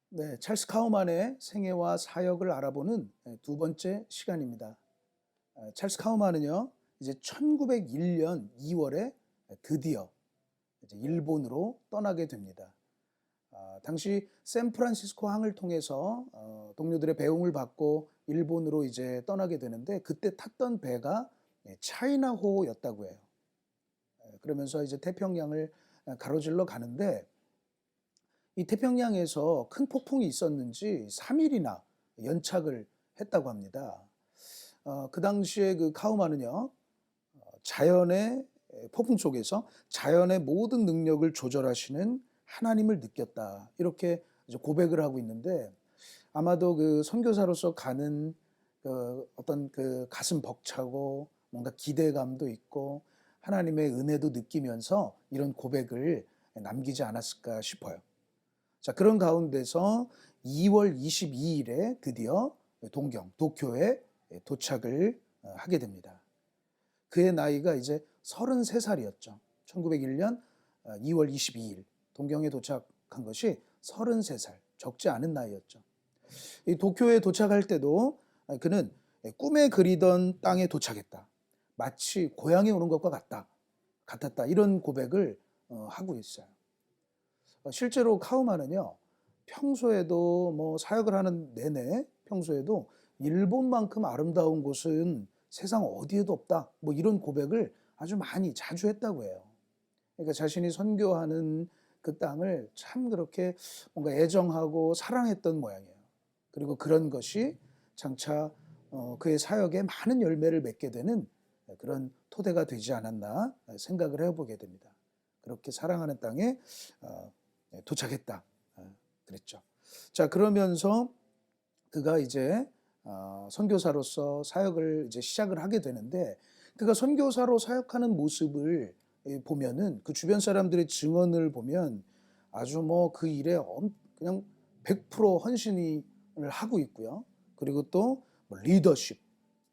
네, 찰스 카우만의 생애와 사역을 알아보는 두 번째 시간입니다. 찰스 카우만은요, 이제 1901년 2월에 드디어 이제 일본으로 떠나게 됩니다. 당시 샌프란시스코 항을 통해서 동료들의 배웅을 받고 일본으로 이제 떠나게 되는데 그때 탔던 배가 차이나호였다고 해요. 그러면서 이제 태평양을 가로질러 가는데 이 태평양에서 큰 폭풍이 있었는지 3일이나 연착을 했다고 합니다. 그 당시에 그 카우만은요, 자연의 폭풍 속에서 자연의 모든 능력을 조절하시는 하나님을 느꼈다. 이렇게 이제 고백을 하고 있는데 아마도 그 선교사로서 가는 그 어떤 그 가슴 벅차고 뭔가 기대감도 있고 하나님의 은혜도 느끼면서 이런 고백을 남기지 않았을까 싶어요. 자, 그런 가운데서 2월 22일에 드디어 도쿄에 도착을 하게 됩니다. 그의 나이가 이제 33살이었죠. 1901년 2월 22일 동경에 도착한 것이 33살, 적지 않은 나이였죠. 이 도쿄에 도착할 때도 그는 꿈에 그리던 땅에 도착했다. 마치 고향에 오는 것과 같았다. 이런 고백을 하고 있어요. 실제로 카우만은요, 평소에도 뭐 사역을 하는 내내 평소에도 일본만큼 아름다운 곳은 세상 어디에도 없다. 뭐 이런 고백을 아주 많이 자주 했다고 해요. 그러니까 자신이 선교하는 그 땅을 참 그렇게 뭔가 애정하고 사랑했던 모양이에요. 그리고 그런 것이 장차 그의 사역에 많은 열매를 맺게 되는 그런 토대가 되지 않았나 생각을 해보게 됩니다. 그렇게 사랑하는 땅에 도착했다. 그랬죠. 자, 그러면서 그가 이제 선교사로서 사역을 이제 시작을 하게 되는데 그가 선교사로 사역하는 모습을 보면은 그 주변 사람들의 증언을 보면 아주 뭐 그 일에 그냥 100% 헌신을 하고 있고요. 그리고 또 뭐 리더십,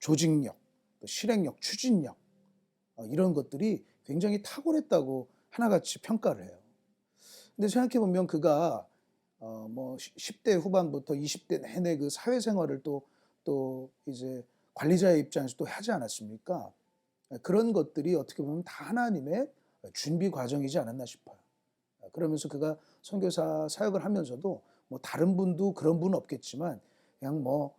조직력, 또 실행력, 추진력 이런 것들이 굉장히 탁월했다고 하나같이 평가를 해요. 근데 생각해 보면 그가 뭐 10대 후반부터 20대 내내 그 사회생활을 또 이제 관리자의 입장에서 또 하지 않았습니까? 그런 것들이 어떻게 보면 다 하나님의 준비 과정이지 않았나 싶어요. 그러면서 그가 선교사 사역을 하면서도 뭐 다른 분도 그런 분은 없겠지만 그냥 뭐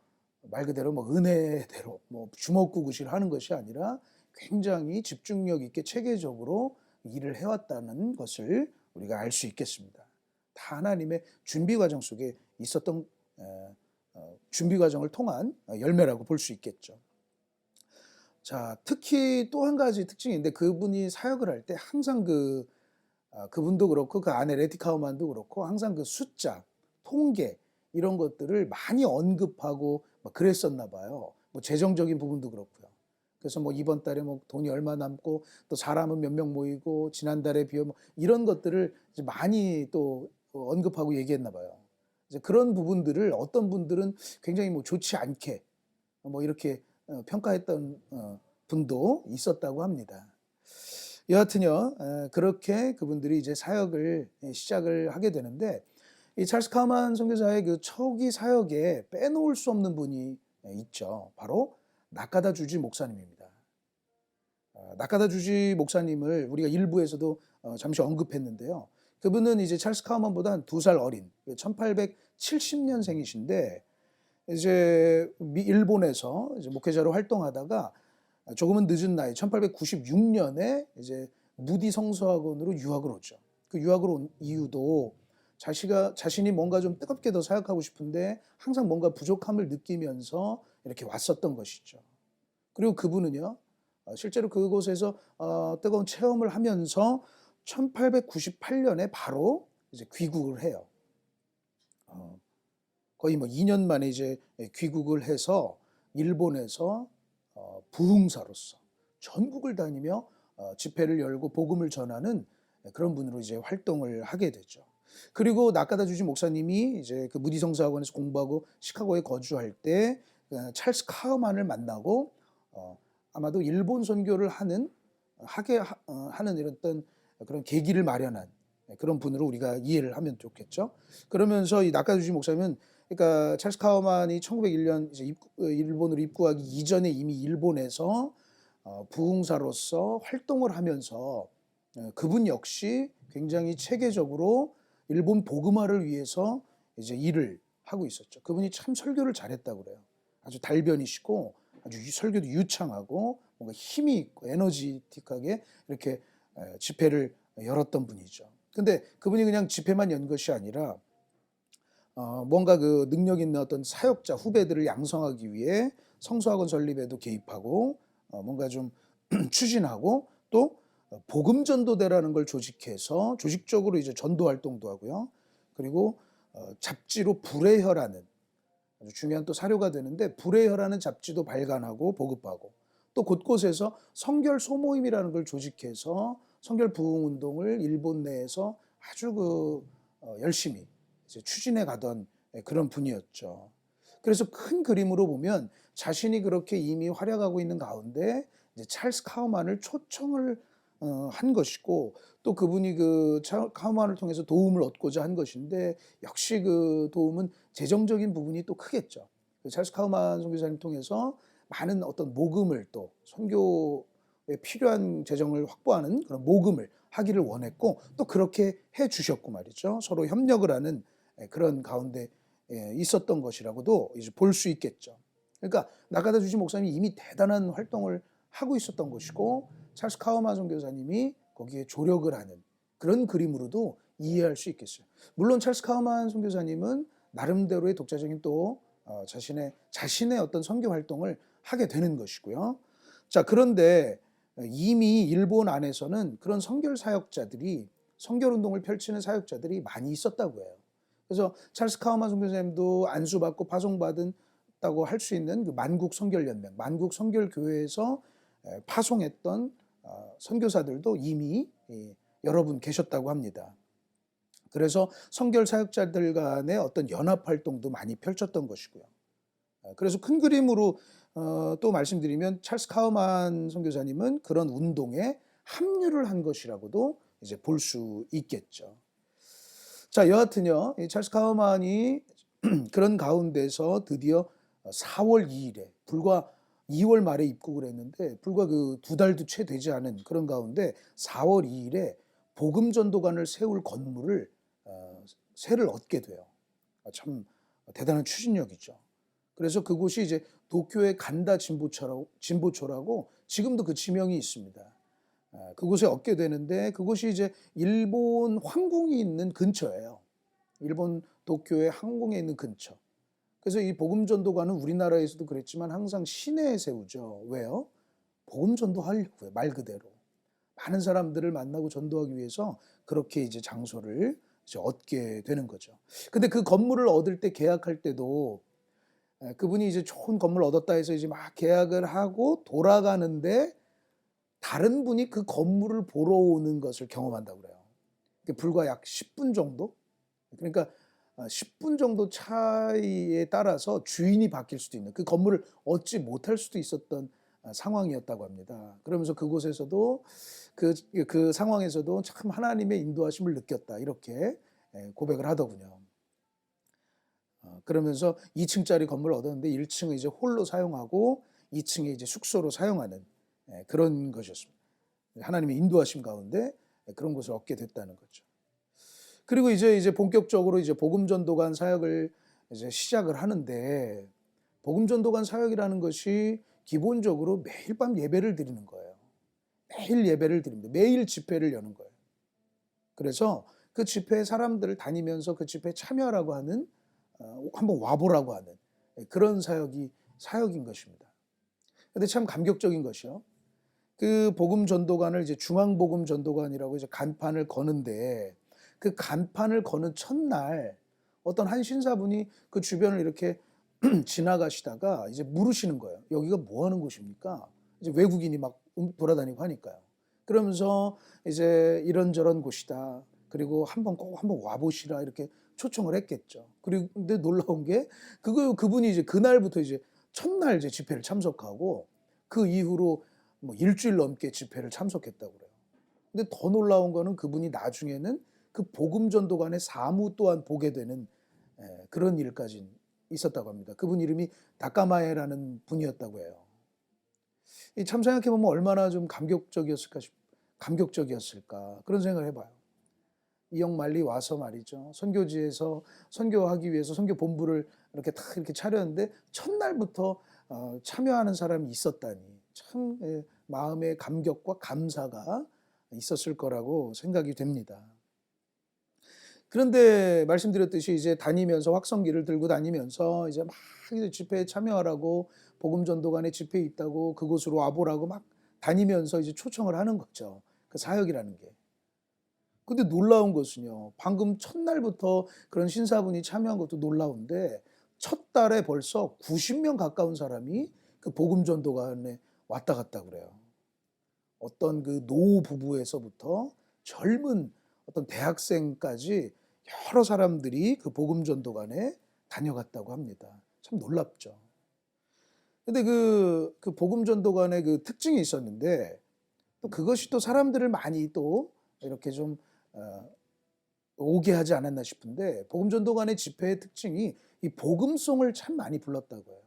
말 그대로 뭐 은혜대로 뭐 주먹구구질 하는 것이 아니라 굉장히 집중력 있게 체계적으로 일을 해왔다는 것을 우리가 알 수 있겠습니다. 다 하나님의 준비 과정 속에 있었던 준비 과정을 통한 열매라고 볼 수 있겠죠. 자, 특히 또 한 가지 특징인데 그분이 사역을 할 때 항상 그분도 그렇고 그 아내 레티 카우만도 그렇고 항상 그 숫자, 통계 이런 것들을 많이 언급하고 막 그랬었나 봐요. 뭐 재정적인 부분도 그렇고요. 그래서 뭐 이번 달에 뭐 돈이 얼마 남고 또 사람은 몇 명 모이고 지난달에 비해 뭐 이런 것들을 이제 많이 또 언급하고 얘기했나 봐요. 이제 그런 부분들을 어떤 분들은 굉장히 뭐 좋지 않게 뭐 이렇게 평가했던 분도 있었다고 합니다. 여하튼요, 그렇게 그분들이 이제 사역을 시작을 하게 되는데, 이 찰스 카우만 선교사의 그 초기 사역에 빼놓을 수 없는 분이 있죠. 바로 나카다 주지 목사님입니다. 나카다 주지 목사님을 우리가 일부에서도 잠시 언급했는데요. 그분은 이제 찰스 카우만보다 한 2살 어린 1870년생이신데 이제 일본에서 이제 목회자로 활동하다가 조금은 늦은 나이 1896년에 이제 무디 성서학원으로 유학을 오죠. 그 유학을 온 이유도 자신이 뭔가 좀 뜨겁게 더 사역하고 싶은데 항상 뭔가 부족함을 느끼면서 이렇게 왔었던 것이죠. 그리고 그분은요, 실제로 그곳에서 뜨거운 체험을 하면서 1898년에 바로 이제 귀국을 해요. 거의 뭐 2년 만에 이제 귀국을 해서 일본에서 부흥사로서 전국을 다니며 집회를 열고 복음을 전하는 그런 분으로 이제 활동을 하게 되죠. 그리고 나카다 주지 목사님이 이제 그 무디 성사학원에서 공부하고 시카고에 거주할 때 찰스 카우만을 만나고 아마도 일본 선교를 하는 하는 이런 어떤 그런 계기를 마련한 그런 분으로 우리가 이해를 하면 좋겠죠. 그러면서 이 나카주지 목사님은 그러니까 찰스 카우만이 1901년 이제 일본으로 입국하기 이전에 이미 일본에서 부흥사로서 활동을 하면서 그분 역시 굉장히 체계적으로 일본 복음화를 위해서 이제 일을 하고 있었죠. 그분이 참 설교를 잘했다고 그래요. 아주 달변이시고 아주 설교도 유창하고 뭔가 힘이 있고 에너지틱하게 이렇게 집회를 열었던 분이죠. 근데 그분이 그냥 집회만 연 것이 아니라 뭔가 그 능력 있는 어떤 사역자 후배들을 양성하기 위해 성서학원 설립에도 개입하고 뭔가 좀 추진하고 또 복음 전도대라는 걸 조직해서 조직적으로 이제 전도 활동도 하고요. 그리고 잡지로 불의 혀라는 아주 중요한 또 사료가 되는데 불의 혀라는 잡지도 발간하고 보급하고 또 곳곳에서 성결 소모임이라는 걸 조직해서 성결 부흥 운동을 일본 내에서 아주 열심히 이제 추진해 가던 그런 분이었죠. 그래서 큰 그림으로 보면 자신이 그렇게 이미 활약하고 있는 가운데 이제 찰스 카우만을 초청을 한 것이고 또 그분이 그 카우만을 통해서 도움을 얻고자 한 것인데 역시 그 도움은 재정적인 부분이 또 크겠죠. 찰스 카우만 선교사님 통해서 많은 어떤 모금을 또 선교에 필요한 재정을 확보하는 그런 모금을 하기를 원했고 또 그렇게 해 주셨고 말이죠. 서로 협력을 하는 그런 가운데 있었던 것이라고도 이제 볼 수 있겠죠. 그러니까 나카다 주지 목사님이 이미 대단한 활동을 하고 있었던 것이고 찰스 카우만 선교사님이 거기에 조력을 하는 그런 그림으로도 이해할 수 있겠어요. 물론 찰스 카우만 선교사님은 나름대로의 독자적인 또 자신의 어떤 선교 활동을 하게 되는 것이고요. 자, 그런데 이미 일본 안에서는 그런 선결 사역자들이 선결 운동을 펼치는 사역자들이 많이 있었다고 해요. 그래서 찰스 카우만 선교사님도 안수받고 파송받았다고 할 수 있는 그 만국 선결연맹, 만국 선결교회에서 파송했던 선교사들도 이미 여러 분 계셨다고 합니다. 그래서 선결 사역자들 간의 어떤 연합 활동도 많이 펼쳤던 것이고요. 그래서 큰 그림으로 또 말씀드리면 찰스 카우만 선교사님은 그런 운동에 합류를 한 것이라고도 이제 볼 수 있겠죠. 자, 여하튼요, 이 찰스 카우만이 그런 가운데서 드디어 4월 2일에 불과 2월 말에 입국을 했는데 불과 그 2달도 채 되지 않은 그런 가운데 4월 2일에 복음 전도관을 세울 건물을 세를 얻게 돼요. 참 대단한 추진력이죠. 그래서 그곳이 이제 도쿄의 간다 진보초라고 지금도 그 지명이 있습니다. 그곳에 얻게 되는데 그곳이 이제 일본 황궁이 있는 근처예요. 일본 도쿄의 항공에 있는 근처. 그래서 이 복음 전도관은 우리나라에서도 그랬지만 항상 시내에 세우죠. 왜요? 복음 전도하려고요. 말 그대로. 많은 사람들을 만나고 전도하기 위해서 그렇게 이제 장소를 이제 얻게 되는 거죠. 근데 그 건물을 얻을 때 계약할 때도 그분이 이제 좋은 건물 얻었다 해서 이제 막 계약을 하고 돌아가는데 다른 분이 그 건물을 보러 오는 것을 경험한다고 그래요. 불과 약 10분 정도? 그러니까 10분 정도 차이에 따라서 주인이 바뀔 수도 있는 그 건물을 얻지 못할 수도 있었던 상황이었다고 합니다. 그러면서 그곳에서도 그 상황에서도 참 하나님의 인도하심을 느꼈다 이렇게 고백을 하더군요. 그러면서 2층짜리 건물을 얻었는데 1층은 이제 홀로 사용하고 2층에 이제 숙소로 사용하는 그런 것이었습니다. 하나님의 인도하심 가운데 그런 것을 얻게 됐다는 거죠. 그리고 이제 본격적으로 이제 복음 전도관 사역을 이제 시작을 하는데 복음 전도관 사역이라는 것이 기본적으로 매일 밤 예배를 드리는 거예요. 매일 예배를 드립니다. 매일 집회를 여는 거예요. 그래서 그 집회에 사람들을 다니면서 그 집회에 참여하라고 하는 한번 와보라고 하는 그런 사역인 것입니다. 근데 참 감격적인 것이요. 그 복음 전도관을 이제 중앙 복음 전도관이라고 이제 간판을 거는데 그 간판을 거는 첫날 어떤 한 신사분이 그 주변을 이렇게 지나가시다가 이제 물으시는 거예요. 여기가 뭐 하는 곳입니까? 이제 외국인이 막 돌아다니고 하니까요. 그러면서 이제 이런저런 곳이다. 그리고 꼭 한번 와보시라 이렇게 초청을 했겠죠. 그리고 근데 놀라운 게 그분이 이제 그날부터 이제 첫날 이제 집회를 참석하고 그 이후로 뭐 일주일 넘게 집회를 참석했다고 그래요. 근데 더 놀라운 거는 그분이 나중에는 그 복음 전도관의 사무 또한 보게 되는 그런 일까지 있었다고 합니다. 그분 이름이 다카마에라는 분이었다고 해요. 참 생각해 보면 얼마나 좀 감격적이었을까 그런 생각을 해봐요. 이역만리 와서 말이죠. 선교지에서 선교하기 위해서 선교 본부를 이렇게 딱 이렇게 차렸는데 첫날부터 참여하는 사람이 있었다니 참 마음의 감격과 감사가 있었을 거라고 생각이 됩니다. 그런데 말씀드렸듯이 이제 다니면서 확성기를 들고 다니면서 이제 막 집회에 참여하라고 복음 전도관의 집회에 있다고 그곳으로 와보라고 막 다니면서 이제 초청을 하는 거죠. 그 사역이라는 게. 근데 놀라운 것은요. 방금 첫날부터 그런 신사분이 참여한 것도 놀라운데 첫 달에 벌써 90명 가까운 사람이 그 복음 전도관에 왔다 갔다 그래요. 어떤 그 노 부부에서부터 젊은 어떤 대학생까지 여러 사람들이 그 복음 전도관에 다녀갔다고 합니다. 참 놀랍죠. 근데 그 복음 전도관의 그 특징이 있었는데 또 그것이 또 사람들을 많이 또 이렇게 좀 오게 하지 않았나 싶은데 복음 전도관의 집회의 특징이 이 복음송을 참 많이 불렀다고 해요.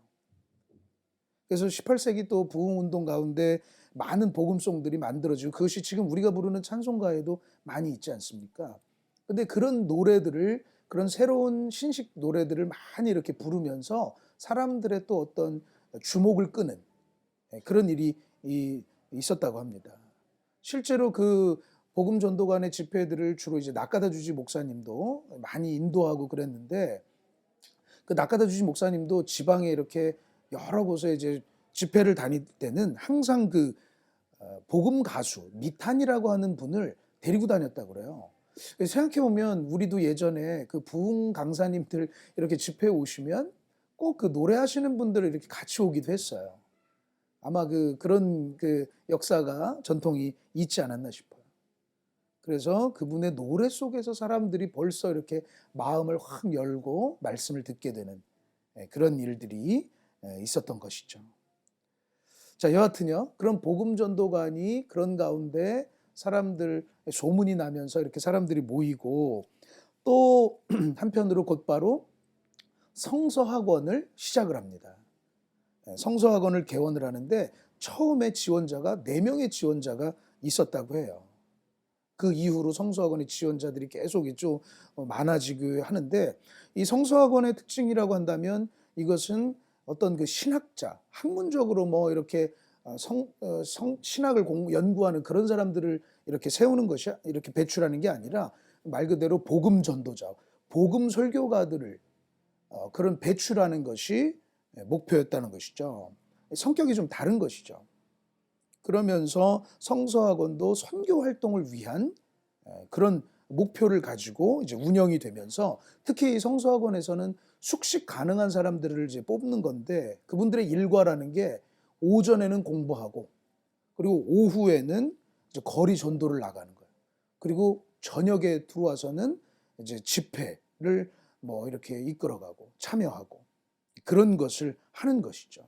그래서 18세기 또 부흥운동 가운데 많은 복음송들이 만들어지고 그것이 지금 우리가 부르는 찬송가에도 많이 있지 않습니까? 근데 그런 노래들을 그런 새로운 신식 노래들을 많이 이렇게 부르면서 사람들의 또 어떤 주목을 끄는 그런 일이 있었다고 합니다. 실제로 그 복음 전도관의 집회들을 주로 이제 낙가다 주지 목사님도 많이 인도하고 그랬는데 그 낙가다 주지 목사님도 지방에 이렇게 여러 곳에 이제 집회를 다닐 때는 항상 그 복음 가수 미탄이라고 하는 분을 데리고 다녔다고 그래요. 생각해 보면 우리도 예전에 그 부흥 강사님들 이렇게 집회에 오시면 꼭 그 노래하시는 분들을 이렇게 같이 오기도 했어요. 아마 그런 그 역사가 전통이 있지 않았나 싶어요. 그래서 그분의 노래 속에서 사람들이 벌써 이렇게 마음을 확 열고 말씀을 듣게 되는 그런 일들이 있었던 것이죠. 자, 여하튼요. 그런 복음 전도관이 그런 가운데 사람들 소문이 나면서 이렇게 사람들이 모이고 또 한편으로 곧바로 성서학원을 시작을 합니다. 성서학원을 개원을 하는데 처음에 지원자가 4명의 지원자가 있었다고 해요. 그 이후로 성서학원의 지원자들이 계속 좀 많아지고 하는데 이 성서학원의 특징이라고 한다면 이것은 어떤 그 신학자, 학문적으로 뭐 이렇게 신학을 연구하는 그런 사람들을 이렇게 세우는 것이 이렇게 배출하는 게 아니라 말 그대로 복음 전도자, 복음 설교가들을 그런 배출하는 것이 목표였다는 것이죠. 성격이 좀 다른 것이죠. 그러면서 성서학원도 선교 활동을 위한 그런 목표를 가지고 이제 운영이 되면서 특히 이 성서학원에서는 숙식 가능한 사람들을 이제 뽑는 건데 그분들의 일과라는 게 오전에는 공부하고 그리고 오후에는 이제 거리 전도를 나가는 거예요. 그리고 저녁에 들어와서는 이제 집회를 뭐 이렇게 이끌어가고 참여하고 그런 것을 하는 것이죠.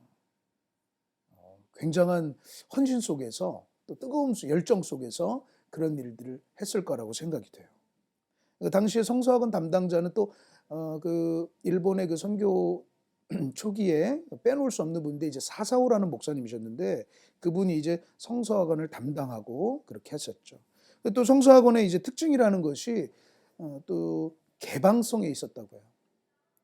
굉장한 헌신 속에서 또 뜨거운 열정 속에서 그런 일들을 했을 거라고 생각이 돼요. 당시에 성서학원 담당자는 또 그 일본의 그 선교 초기에 빼놓을 수 없는 분인데 이제 사사오라는 목사님이셨는데 그분이 이제 성서학원을 담당하고 그렇게 했었죠. 또 성서학원의 이제 특징이라는 것이 또 개방성에 있었다고 해요.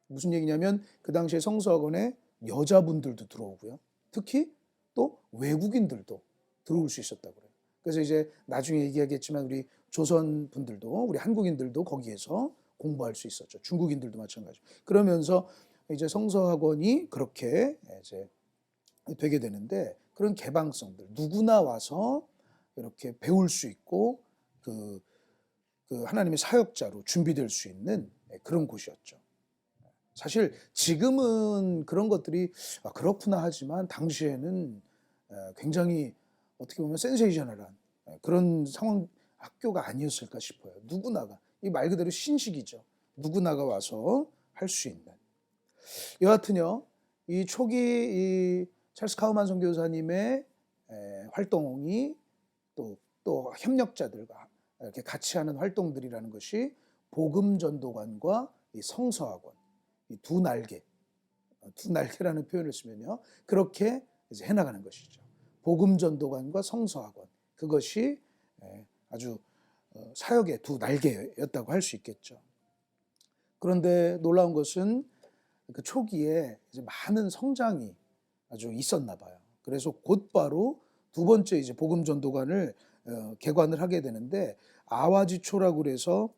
무슨 얘기냐면 그 당시에 성서학원에 여자분들도 들어오고요. 특히 또 외국인들도 들어올 수 있었다고 그래요. 그래서 이제 나중에 얘기하겠지만 우리 조선 분들도 우리 한국인들도 거기에서 공부할 수 있었죠. 중국인들도 마찬가지. 그러면서 이제 성서학원이 그렇게 이제 되게 되는데 그런 개방성들 누구나 와서 이렇게 배울 수 있고 그 하나님의 사역자로 준비될 수 있는 그런 곳이었죠. 사실 지금은 그런 것들이 그렇구나 하지만 당시에는 굉장히 어떻게 보면 센세이셔널한 그런 상황 학교가 아니었을까 싶어요. 누구나가 이 말 그대로 신식이죠. 누구나가 와서 할 수 있는. 여하튼요, 이 초기 이 찰스 카우만 선교사님의 활동이 또 협력자들과 이렇게 같이 하는 활동들이라는 것이 복음 전도관과 이 성서학원, 이 두 날개, 두 날개라는 표현을 쓰면요, 그렇게 이제 해나가는 것이죠. 복음 전도관과 성서학원, 그것이 아주 사역의 두 날개였다고 할 수 있겠죠. 그런데 놀라운 것은 그 초기에 이제 많은 성장이 아주 있었나 봐요. 그래서 곧바로 두 번째 이제 복음 전도관을 개관을 하게 되는데, 아와지초라고 그래서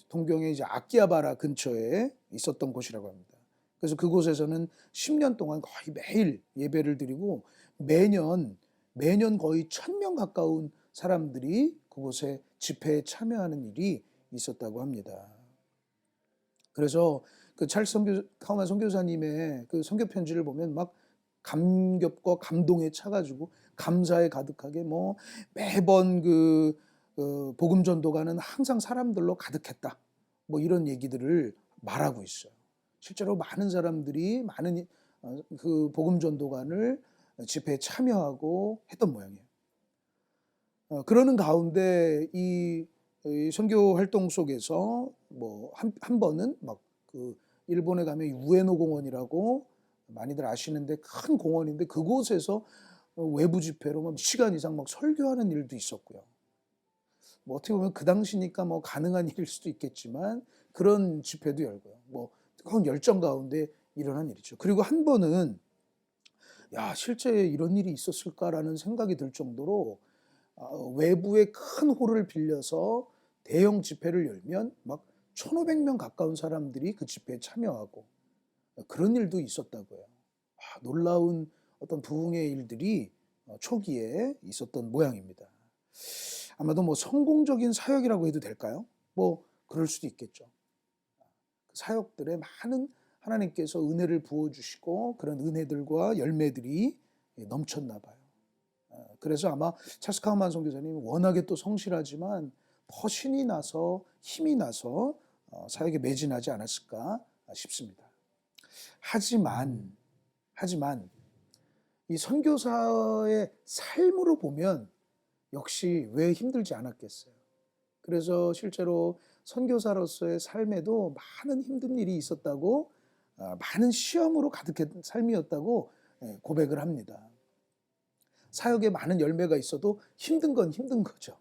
동경의 이제 아키하바라 근처에 있었던 곳이라고 합니다. 그래서 그곳에서는 10년 동안 거의 매일 예배를 드리고 매년 거의 1000명 가까운 사람들이 그곳에 집회에 참여하는 일이 있었다고 합니다. 그래서 그 찰스 카우만 선교사님의 그 선교 편지를 보면 막 감격과 감동에 차가지고 감사에 가득하게 뭐 매번 그 복음 전도가는 항상 사람들로 가득했다, 뭐 이런 얘기들을 말하고 있어요. 실제로 많은 사람들이 많은 그 복음 전도관을 집회에 참여하고 했던 모양이에요. 그러는 가운데 이 선교 활동 속에서 뭐 한 번은 막 그 일본에 가면 우에노 공원이라고 많이들 아시는데 큰 공원인데, 그곳에서 외부 집회로 막 시간 이상 막 설교하는 일도 있었고요. 뭐 어떻게 보면 그 당시니까 뭐 가능한 일일 수도 있겠지만 그런 집회도 열고요. 뭐 뜨거운 열정 가운데 일어난 일이죠. 그리고 한 번은 야, 실제 이런 일이 있었을까라는 생각이 들 정도로 외부의 큰 홀을 빌려서 대형 집회를 열면 막 1500명 가까운 사람들이 그 집회에 참여하고 그런 일도 있었다고요. 놀라운 어떤 부흥의 일들이 초기에 있었던 모양입니다. 아마도 뭐 성공적인 사역이라고 해도 될까요? 뭐 그럴 수도 있겠죠. 사역들에 많은 하나님께서 은혜를 부어주시고 그런 은혜들과 열매들이 넘쳤나 봐요. 그래서 아마 찰스 카우만 선교사님이 워낙에 또 성실하지만 더 신이 나서 힘이 나서 사역에 매진하지 않았을까 싶습니다. 하지만 이 선교사의 삶으로 보면 역시 왜 힘들지 않았겠어요. 그래서 실제로 선교사로서의 삶에도 많은 힘든 일이 있었다고, 많은 시험으로 가득한 삶이었다고 고백을 합니다. 사역에 많은 열매가 있어도 힘든 건 힘든 거죠.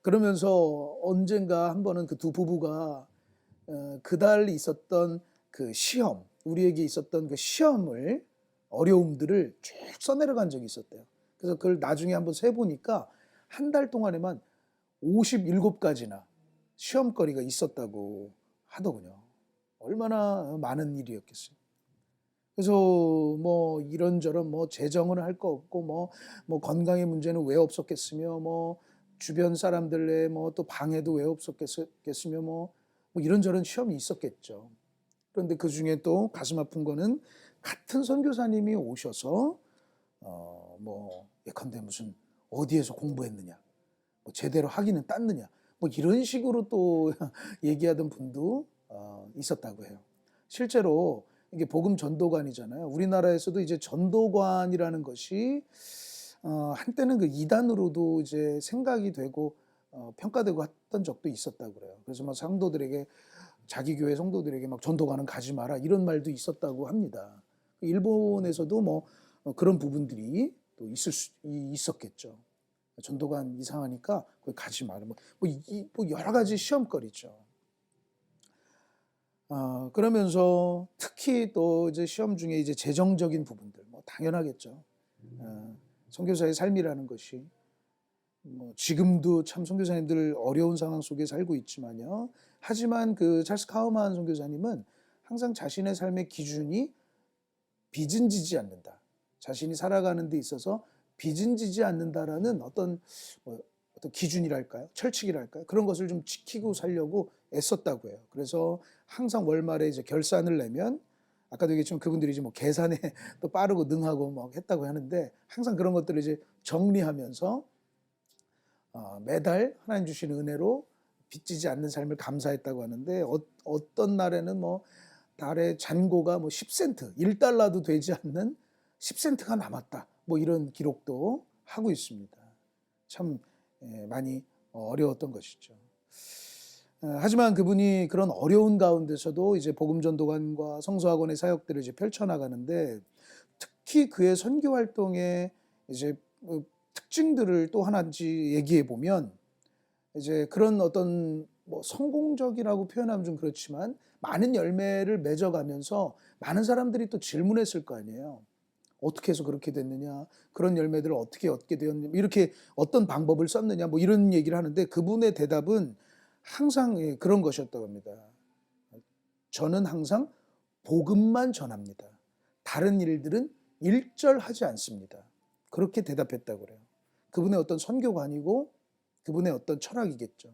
그러면서 언젠가 한 번은 그 두 부부가 그달 있었던 그 시험, 우리에게 있었던 그 시험을, 어려움들을 쭉 써내려간 적이 있었대요. 그래서 그걸 나중에 한번 세보니까 한 달 동안에만 57가지나 시험거리가 있었다고 하더군요. 얼마나 많은 일이었겠어요. 그래서 뭐 이런저런 뭐 재정을 할 거 없고 뭐 건강의 문제는 왜 없었겠으며, 뭐 주변 사람들의 뭐 또 방해도 왜 없었겠으며, 뭐 이런저런 시험이 있었겠죠. 그런데 그 중에 또 가슴 아픈 거는 같은 선교사님이 오셔서 뭐 예컨대 무슨 어디에서 공부했느냐, 뭐 제대로 학위는 땄느냐, 뭐 이런 식으로 또 얘기하던 분도 있었다고 해요. 실제로 이게 복음 전도관이잖아요. 우리나라에서도 이제 전도관이라는 것이 한때는 그 이단으로도 이제 생각이 되고 평가되고 했던 적도 있었다고 그래요. 그래서 막 성도들에게, 자기 교회 성도들에게 막 전도관은 가지 마라 이런 말도 있었다고 합니다. 일본에서도 뭐 그런 부분들이 또 있었겠죠. 전도관 이상하니까 거기 가지 마라. 뭐 여러 가지 시험거리죠. 그러면서 특히 또 이제 시험 중에 이제 재정적인 부분들, 뭐 당연하겠죠. 선교사의 삶이라는 것이 뭐 지금도 참 선교사님들 어려운 상황 속에 살고 있지만요. 하지만 그 찰스 카우만 선교사님은 항상 자신의 삶의 기준이 빚은 지지 않는다, 자신이 살아가는 데 있어서 빚은 지지 않는다라는 어떤 기준이랄까요, 철칙이랄까요, 그런 것을 좀 지키고 살려고 애썼다고 해요. 그래서 항상 월말에 이제 결산을 내면, 아까도 얘기했지만 그분들이 이제 뭐 계산에 또 빠르고 능하고 막 했다고 하는데, 항상 그런 것들을 이제 정리하면서 매달 하나님 주시는 은혜로 빚지지 않는 삶을 감사했다고 하는데, 어떤 날에는 뭐 달에 잔고가 뭐 10센트, 1달러도 되지 않는 10센트가 남았다, 뭐 이런 기록도 하고 있습니다. 참 많이 어려웠던 것이죠. 하지만 그분이 그런 어려운 가운데서도 이제 복음 전도관과 성서학원의 사역들을 이제 펼쳐나가는데, 특히 그의 선교 활동의 이제 특징들을 또 하나씩 얘기해 보면, 이제 그런 어떤 뭐 성공적이라고 표현하면 좀 그렇지만 많은 열매를 맺어가면서 많은 사람들이 또 질문했을 거 아니에요. 어떻게 해서 그렇게 됐느냐, 그런 열매들을 어떻게 얻게 되었느냐, 이렇게 어떤 방법을 썼느냐, 뭐 이런 얘기를 하는데, 그분의 대답은 항상 그런 것이었다고 합니다. 저는 항상 복음만 전합니다. 다른 일들은 일절하지 않습니다. 그렇게 대답했다고 그래요. 그분의 어떤 선교관이고 그분의 어떤 철학이겠죠.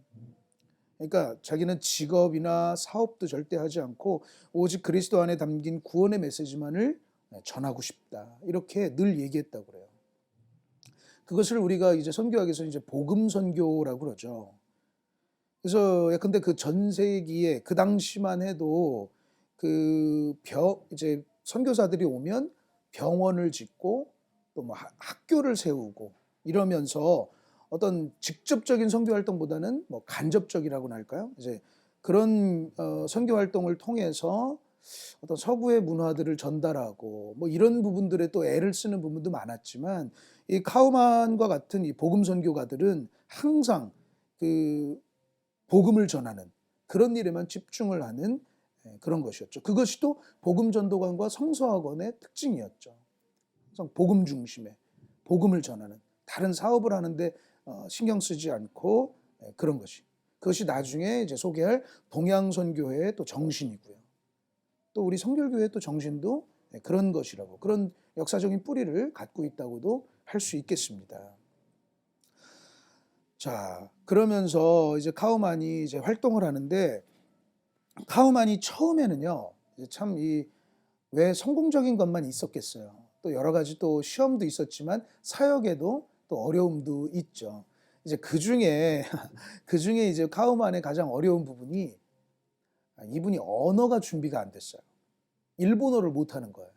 그러니까 자기는 직업이나 사업도 절대 하지 않고 오직 그리스도 안에 담긴 구원의 메시지만을 전하고 싶다, 이렇게 늘 얘기했다고 그래요. 그것을 우리가 이제 선교학에서 이제 복음 선교라고 그러죠. 그래서 근데 그 전 세기에 그 당시만 해도 이제 선교사들이 오면 병원을 짓고 또 뭐 학교를 세우고 이러면서 어떤 직접적인 선교 활동보다는 뭐 간접적이라고나 할까요? 이제 그런 선교 활동을 통해서 어떤 서구의 문화들을 전달하고 뭐 이런 부분들에 또 애를 쓰는 부분도 많았지만, 이 카우만과 같은 이 복음 선교가들은 항상 그 복음을 전하는 그런 일에만 집중을 하는 그런 것이었죠. 그것이 또 복음 전도관과 성서학원의 특징이었죠. 항상 복음 중심의, 복음을 전하는, 다른 사업을 하는데 신경 쓰지 않고 그런 것이, 그것이 나중에 이제 소개할 동양선교회의 또 정신이고요. 또 우리 성결교회의 또 정신도 그런 것이라고, 그런 역사적인 뿌리를 갖고 있다고도 할 수 있겠습니다. 자, 그러면서 이제 카우만이 이제 활동을 하는데, 카우만이 처음에는요, 참 왜 성공적인 것만 있었겠어요. 또 여러 가지 또 시험도 있었지만 사역에도 또 어려움도 있죠. 이제 그 중에 그 중에 이제 카우만의 가장 어려운 부분이, 이분이 언어가 준비가 안 됐어요. 일본어를 못 하는 거예요.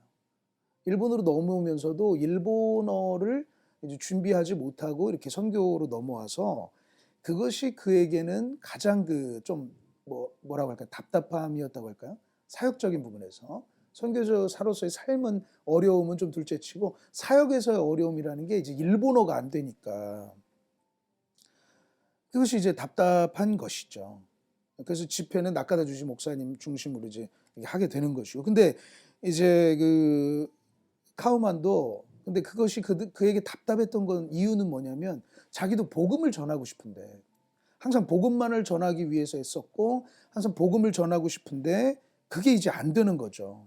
일본으로 넘어오면서도 일본어를 이제 준비하지 못하고 이렇게 선교로 넘어와서, 그것이 그에게는 가장 좀 뭐라고 할까요? 답답함이었다고 할까요? 사역적인 부분에서. 선교사로서의 삶은 어려움은 좀 둘째치고, 사역에서의 어려움이라는 게 이제 일본어가 안 되니까 그것이 이제 답답한 것이죠. 그래서 집회는 낙가다 주지 목사님 중심으로 이제 하게 되는 것이고, 근데 이제 카우만도, 근데 그것이 그에게 답답했던 건, 이유는 뭐냐면 자기도 복음을 전하고 싶은데, 항상 복음만을 전하기 위해서 했었고 항상 복음을 전하고 싶은데 그게 이제 안 되는 거죠.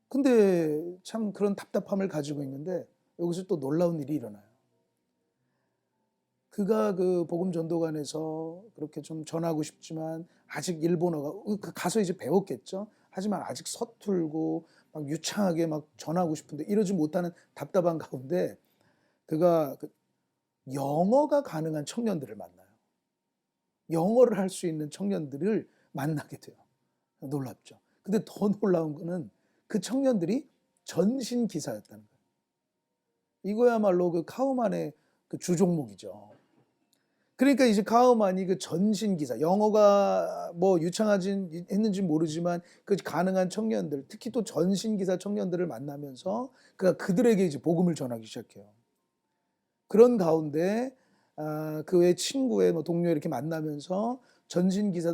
근데 참 그런 답답함을 가지고 있는데, 여기서 또 놀라운 일이 일어나요. 그가 그 복음 전도관에서 그렇게 좀 전하고 싶지만 아직 일본어가, 가서 이제 배웠겠죠. 하지만 아직 서툴고 막 유창하게 막 전하고 싶은데 이러지 못하는 답답한 가운데, 그가 영어가 가능한 청년들을 만나요. 영어를 할 수 있는 청년들을 만나게 돼요. 놀랍죠. 근데 더 놀라운 거는 그 청년들이 전신 기사였다는 거예요. 이거야말로 그 카우만의 그 주종목이죠. 그러니까 이제 카우만이 그 전신 기사, 영어가 뭐 유창하진 했는지 모르지만 그 가능한 청년들, 특히 또 전신 기사 청년들을 만나면서 그가 그들에게 이제 복음을 전하기 시작해요. 그런 가운데 그 외 친구의 뭐 동료 이렇게 만나면서 전신 기사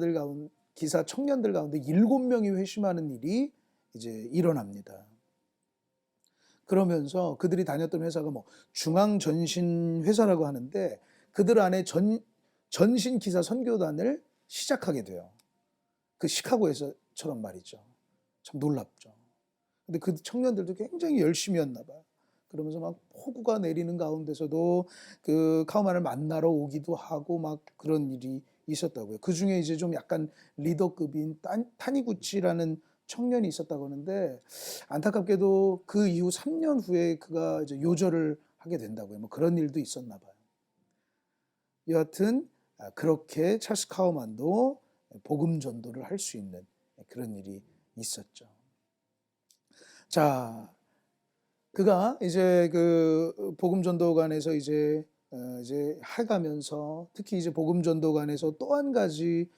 청년들 가운데 7명이 회심하는 일이 이제 일어납니다. 그러면서 그들이 다녔던 회사가 뭐 중앙전신 회사라고 하는데, 그들 안에 전신 기사 선교단을 시작하게 돼요. 그 시카고에서처럼 말이죠. 참 놀랍죠. 근데 그 청년들도 굉장히 열심히 했나 봐요. 그러면서 막 폭우가 내리는 가운데서도 그 카우만을 만나러 오기도 하고 막 그런 일이 있었다고요. 그 중에 이제 좀 약간 리더급인 타니구치라는 청년이 있었다고 하는데, 안타깝게도 그 이후 3년 후에 그가 이제 요절을 하게 된다고요. 뭐 그런 일도 있었나 봐요. 여하튼 그렇게 찰스 카우만도 복음 전도를 할 수 있는 그런 일이 있었죠. 자, 그가 이제 그 복음 전도관에서 이제 이제 해가면서 특히 이제 복음 전도관에서 또 한 가지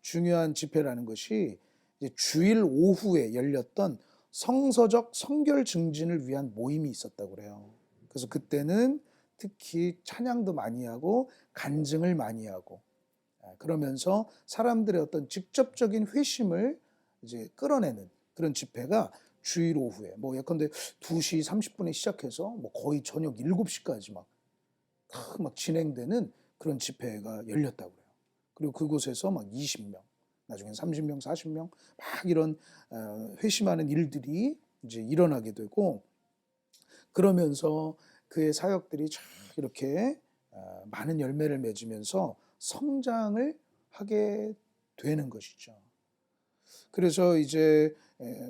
중요한 집회라는 것이 이제 주일 오후에 열렸던 성서적 성결 증진을 위한 모임이 있었다고 그래요. 그래서 그때는 특히 찬양도 많이 하고 간증을 많이 하고 그러면서 사람들의 어떤 직접적인 회심을 이제 끌어내는 그런 집회가 주일 오후에 뭐 예컨대 2시 30분에 시작해서 뭐 거의 저녁 7시까지 막 진행되는 그런 집회가 열렸다고 그래요. 그리고 그곳에서 막 20명, 나중엔 30명, 40명 막 이런 회심하는 일들이 이제 일어나게 되고 그러면서 그의 사역들이 쫙 이렇게 많은 열매를 맺으면서 성장을 하게 되는 것이죠. 그래서 이제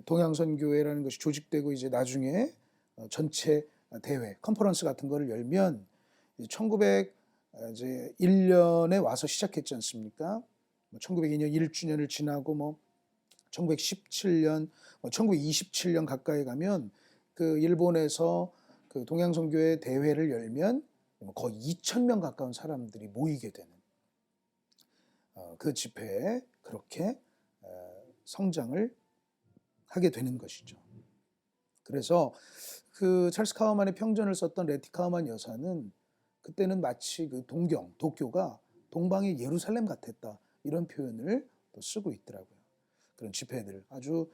동양선교회라는 것이 조직되고 이제 나중에 전체 대회, 컨퍼런스 같은 거를 열면 1901년에 와서 시작했지 않습니까? 1902년 1주년을 지나고 뭐 1917년, 1927년 가까이 가면 그 일본에서 그 동양선교회 대회를 열면 거의 2,000명 가까운 사람들이 모이게 되는 그 집회에 그렇게 성장을 하게 되는 것이죠. 그래서 그 찰스 카우만의 평전을 썼던 레티 카우만 여사는 그때는 마치 그 도쿄가 동방의 예루살렘 같았다 이런 표현을 또 쓰고 있더라고요. 그런 집회들 아주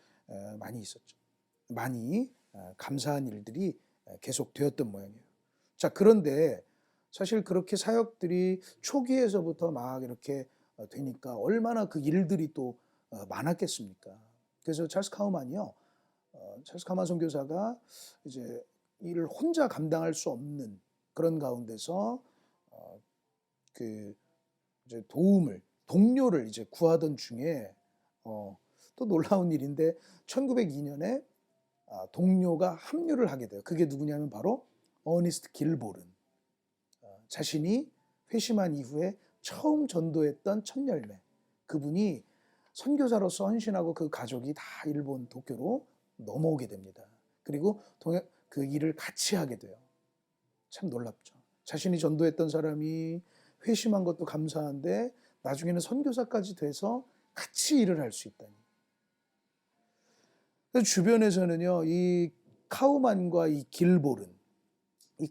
많이 있었죠. 많이 감사한 일들이 계속되었던 모양이에요. 자, 그런데 사실 그렇게 사역들이 초기에서부터 막 이렇게 되니까 얼마나 그 일들이 또 많았겠습니까? 그래서 찰스 카우만 선교사가 이제 일을 혼자 감당할 수 없는 그런 가운데서 그 이제 동료를 이제 구하던 중에 또 놀라운 일인데 1902년에 동료가 합류를 하게 돼요. 그게 누구냐면 바로 어니스트 길보른. 자신이 회심한 이후에 처음 전도했던 첫 열매. 그분이 선교사로서 헌신하고 그 가족이 다 일본 도쿄로 넘어오게 됩니다. 그리고 그 일을 같이 하게 돼요. 참 놀랍죠. 자신이 전도했던 사람이 회심한 것도 감사한데 나중에는 선교사까지 돼서 같이 일을 할 수 있다니. 주변에서는요, 이 카우만과 이 길보른 이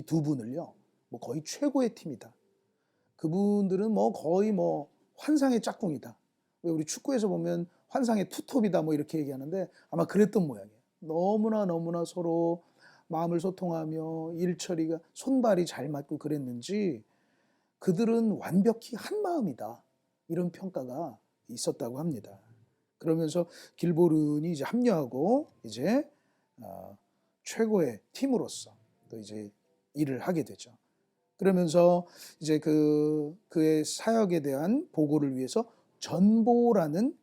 두 분을요, 뭐 거의 최고의 팀이다. 그분들은 뭐 거의 뭐 환상의 짝꿍이다. 왜 우리 축구에서 보면 환상의 투톱이다 뭐 이렇게 얘기하는데 아마 그랬던 모양이에요. 너무나 서로 마음을 소통하며 일 처리가 손발이 잘 맞고 그랬는지 그들은 완벽히 한 마음이다. 이런 평가가 있었다고 합니다. 그러면서 길보른이 이제 합류하고 이제 최고의 팀으로서 또 이제 일을 하게 되죠. 그러면서 이제 그의 사역에 대한 보고를 위해서 전보라는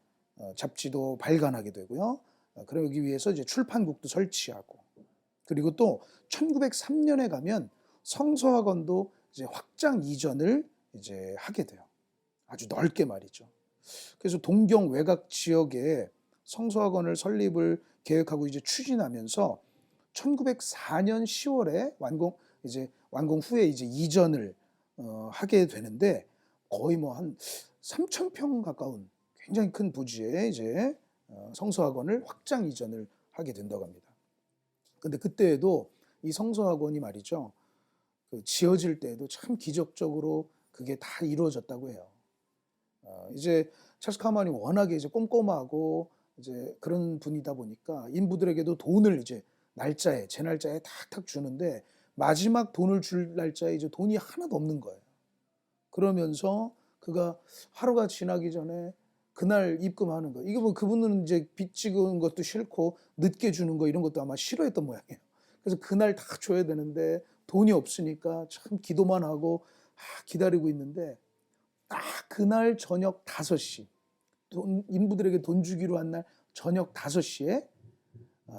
잡지도 발간하게 되고요. 그러기 위해서 이제 출판국도 설치하고 그리고 또 1903년에 가면 성서학원도 이제 확장 이전을 이제 하게 돼요. 아주 넓게 말이죠. 그래서 동경 외곽 지역에 성서학원을 설립을 계획하고 이제 추진하면서 1904년 10월에 완공 후에 이제 이전을 하게 되는데 거의 뭐 한 3,000평 가까운 굉장히 큰 부지에 이제 성서학원을 확장 이전을 하게 된다고 합니다. 근데 그때에도 이 성서학원이 말이죠. 그 지어질 때에도 참 기적적으로 그게 다 이루어졌다고 해요. 이제 찰스 카우만이 워낙에 이제 꼼꼼하고 이제 그런 분이다 보니까 인부들에게도 돈을 이제 제 날짜에 탁탁 주는데 마지막 돈을 줄 날짜에 이제 돈이 하나도 없는 거예요. 그러면서 그가 하루가 지나기 전에 그날 입금하는 거. 이게 뭐 그분은 이제 빚 지은 것도 싫고 늦게 주는 거 이런 것도 아마 싫어했던 모양이에요. 그래서 그날 다 줘야 되는데 돈이 없으니까 참 기도만 하고 기다리고 있는데 딱 그날 저녁 5시 인부들에게 돈 주기로 한 날 저녁 5시에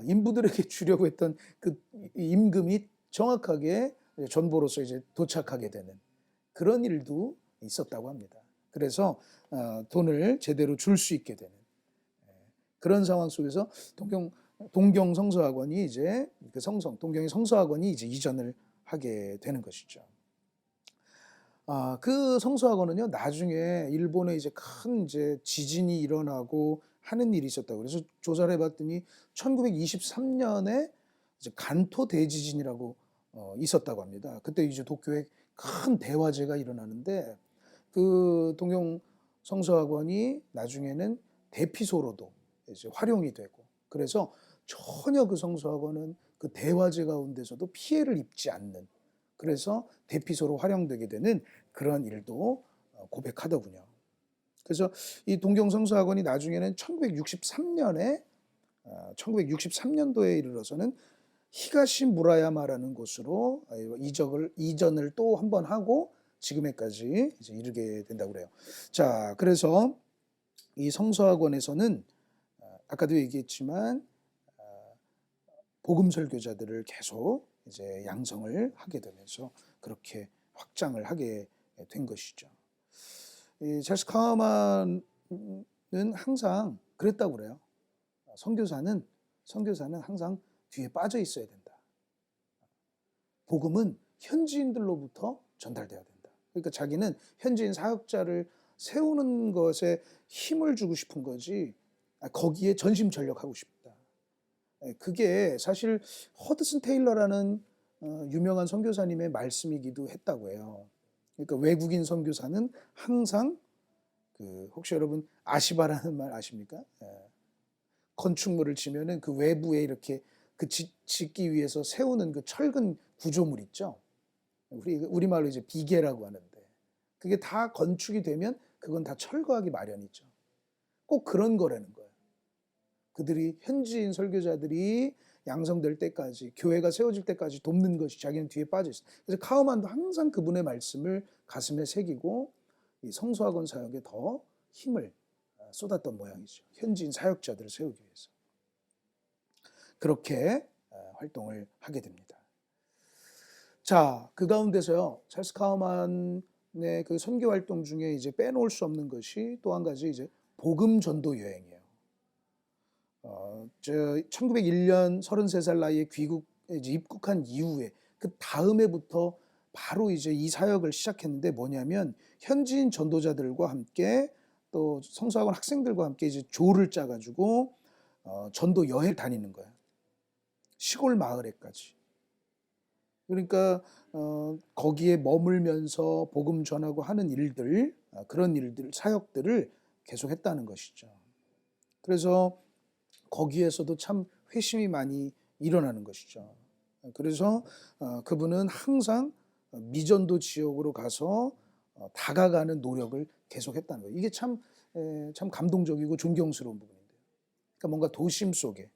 인부들에게 주려고 했던 그 임금이 정확하게 전보로서 이제 도착하게 되는 그런 일도 있었다고 합니다. 그래서 돈을 제대로 줄 수 있게 되는 그런 상황 속에서 동경 성서학원이 이제 동경의 성서학원이 이제 이전을 하게 되는 것이죠. 그 성서학원은요, 나중에 일본에 이제 큰 이제 지진이 일어나고 하는 일이 있었다고. 그래서 조사를 해봤더니 1923년에 이제 간토 대지진이라고 있었다고 합니다. 그때 이제 도쿄에 큰 대화재가 일어나는데 그 동경 성서학원이 나중에는 대피소로도 이제 활용이 되고, 그래서 전혀 그 성서학원은 그 대화재 가운데서도 피해를 입지 않는, 그래서 대피소로 활용되게 되는 그런 일도 고백하더군요. 그래서 이 동경성서학원이 나중에는 1963년도에 이르러서는 히가시 무라야마라는 곳으로 이전을 또 한 번 하고 지금에까지 이제 이르게 된다고 그래요. 자, 그래서 이 성서학원에서는 아까도 얘기했지만 복음 설교자들을 계속 이제 양성을 하게 되면서 그렇게 확장을 하게 된 것이죠. 이 찰스 카우만은 항상 그랬다고 그래요. 선교사는 항상 뒤에 빠져 있어야 된다. 복음은 현지인들로부터 전달돼야 된다. 그러니까 자기는 현지인 사역자를 세우는 것에 힘을 주고 싶은 거지, 거기에 전심전력하고 싶다. 그게 사실 허드슨 테일러라는 유명한 선교사님의 말씀이기도 했다고 해요. 그러니까 외국인 선교사는 항상 혹시 여러분 아시바라는 말 아십니까? 건축물을 지면은 그 외부에 이렇게 짓기 위해서 세우는 그 철근 구조물 있죠. 우리말로 이제 비계라고 하는데, 그게 다 건축이 되면 그건 다 철거하기 마련이죠. 꼭 그런 거라는 거예요. 그들이 현지인 설교자들이 양성될 때까지, 교회가 세워질 때까지 돕는 것이 자기는 뒤에 빠져 있어요. 그래서 카우만도 항상 그분의 말씀을 가슴에 새기고 이 성서학원 사역에 더 힘을 쏟았던 모양이죠. 현지인 사역자들을 세우기 위해서. 그렇게 활동을 하게 됩니다. 자, 그 가운데서요, 찰스 카우만의 그 선교 활동 중에 이제 빼놓을 수 없는 것이 또 한 가지 이제 복음 전도 여행이에요. 1901년 33살 나이에 입국한 이후에 그 다음 해부터 바로 이제 이 사역을 시작했는데, 뭐냐면 현지인 전도자들과 함께 또 성서학원 학생들과 함께 이제 조를 짜가지고 전도 여행 다니는 거예요. 시골 마을에까지. 그러니까 거기에 머물면서 복음 전하고 하는 일들, 그런 일들, 사역들을 계속했다는 것이죠. 그래서 거기에서도 참 회심이 많이 일어나는 것이죠. 그래서 그분은 항상 미전도 지역으로 가서 다가가는 노력을 계속했다는 거예요. 이게 참 감동적이고 존경스러운 부분인데요. 그러니까 뭔가 도심 속에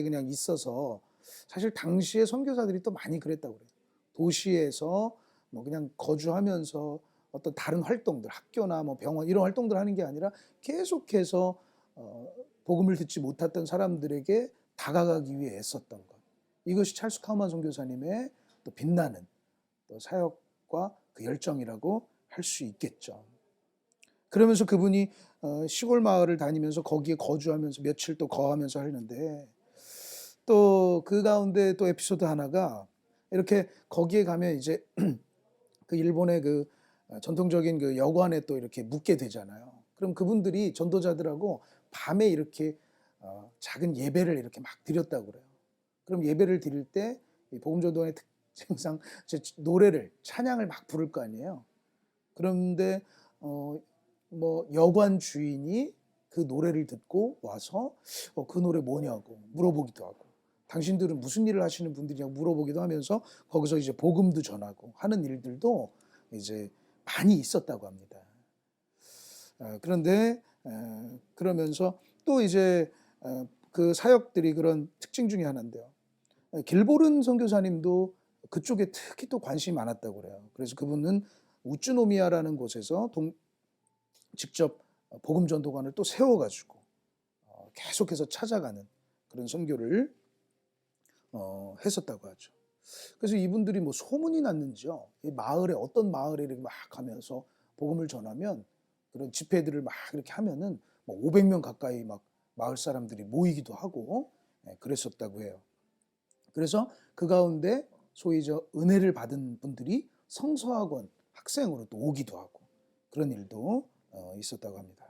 그냥 있어서, 사실 당시에 선교사들이 또 많이 그랬다고 그래요. 도시에서 뭐 그냥 거주하면서 어떤 다른 활동들, 학교나 뭐 병원 이런 활동들 하는 게 아니라 계속해서 복음을 듣지 못했던 사람들에게 다가가기 위해 애썼던 것. 이것이 찰스 카우만 선교사님의 또 빛나는 또 사역과 그 열정이라고 할 수 있겠죠. 그러면서 그분이 시골 마을을 다니면서 거기에 거주하면서 며칠 또 거하면서 하는데, 또 그 가운데 또 에피소드 하나가, 이렇게 거기에 가면 이제 그 일본의 그 전통적인 그 여관에 또 이렇게 묵게 되잖아요. 그럼 그분들이 전도자들하고 밤에 이렇게 작은 예배를 이렇게 막 드렸다고 그래요. 그럼 예배를 드릴 때 복음전도원의 특징상 노래를, 찬양을 막 부를 거 아니에요. 그런데 뭐 여관 주인이 그 노래를 듣고 와서 그 노래 뭐냐고 물어보기도 하고, 당신들은 무슨 일을 하시는 분들이냐고 물어보기도 하면서 거기서 이제 복음도 전하고 하는 일들도 이제 많이 있었다고 합니다. 그런데 그러면서 또 이제 그 사역들이 그런 특징 중에 하나인데요. 길보른 선교사님도 그쪽에 특히 또 관심이 많았다고 그래요. 그래서 그분은 우츠노미야라는 곳에서 직접 복음 전도관을 또 세워가지고 계속해서 찾아가는 그런 선교를 했었다고 하죠. 그래서 이분들이 뭐 소문이 났는지요. 이 마을에, 어떤 마을에 이렇게 막 가면서 복음을 전하면, 그런 집회들을 막 이렇게 하면은 뭐 500명 가까이 막 마을 사람들이 모이기도 하고 그랬었다고 해요. 그래서 그 가운데 소위 은혜를 받은 분들이 성서학원 학생으로 또 오기도 하고 그런 일도 있었다고 합니다.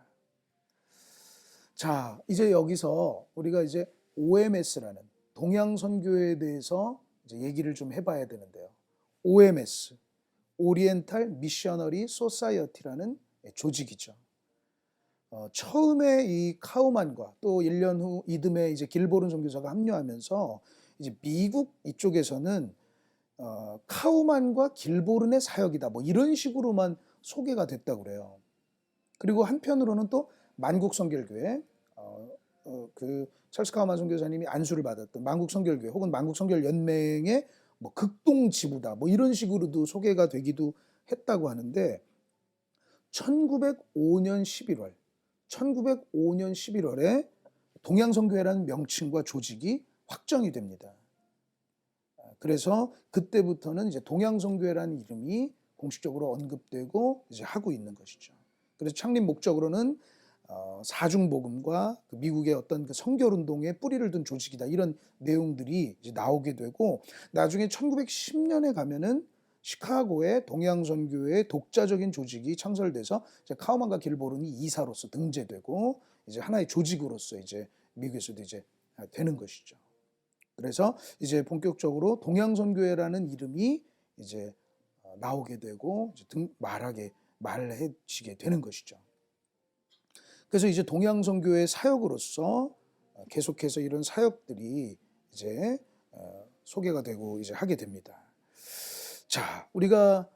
자, 이제 여기서 우리가 이제 OMS라는 동양선교에 대해서 이제 얘기를 좀 해봐야 되는데요. OMS, 오리엔탈 미셔너리 소사이어티라는 조직이죠. 처음에 이 카우만과 또 1년 후 이듬해 이제 길보른 선교사가 합류하면서 이제 미국 이쪽에서는 카우만과 길보른의 사역이다 뭐 이런 식으로만 소개가 됐다고 그래요. 그리고 한편으로는 또 만국성결교회 그 찰스 카우만 선교사님이 안수를 받았던 만국성결교회 혹은 만국성결연맹의 뭐 극동 지부다 뭐 이런 식으로도 소개가 되기도 했다고 하는데 1905년 11월에 동양선교회라는 명칭과 조직이 확정이 됩니다. 그래서 그때부터는 이제 동양선교회라는 이름이 공식적으로 언급되고 이제 하고 있는 것이죠. 그래서 창립 목적으로는 사중복음과 그 미국의 어떤 그 선결운동에 뿌리를 둔 조직이다 이런 내용들이 이제 나오게 되고 나중에 1910년에 가면은 시카고의 동양선교회의 독자적인 조직이 창설돼서 이제 카우만과 길보른이 이사로서 등재되고 이제 하나의 조직으로서 이제 미국에서도 이제 되는 것이죠. 그래서 이제 본격적으로 동양선교회라는 이름이 이제 나오게 되고 이제 말해지게 되는 것이죠. 그래서 이제 동양선교회 사역으로서 계속해서 이런 사역들이 이제 소개가 되고 이제 하게 됩니다. 자, 우리가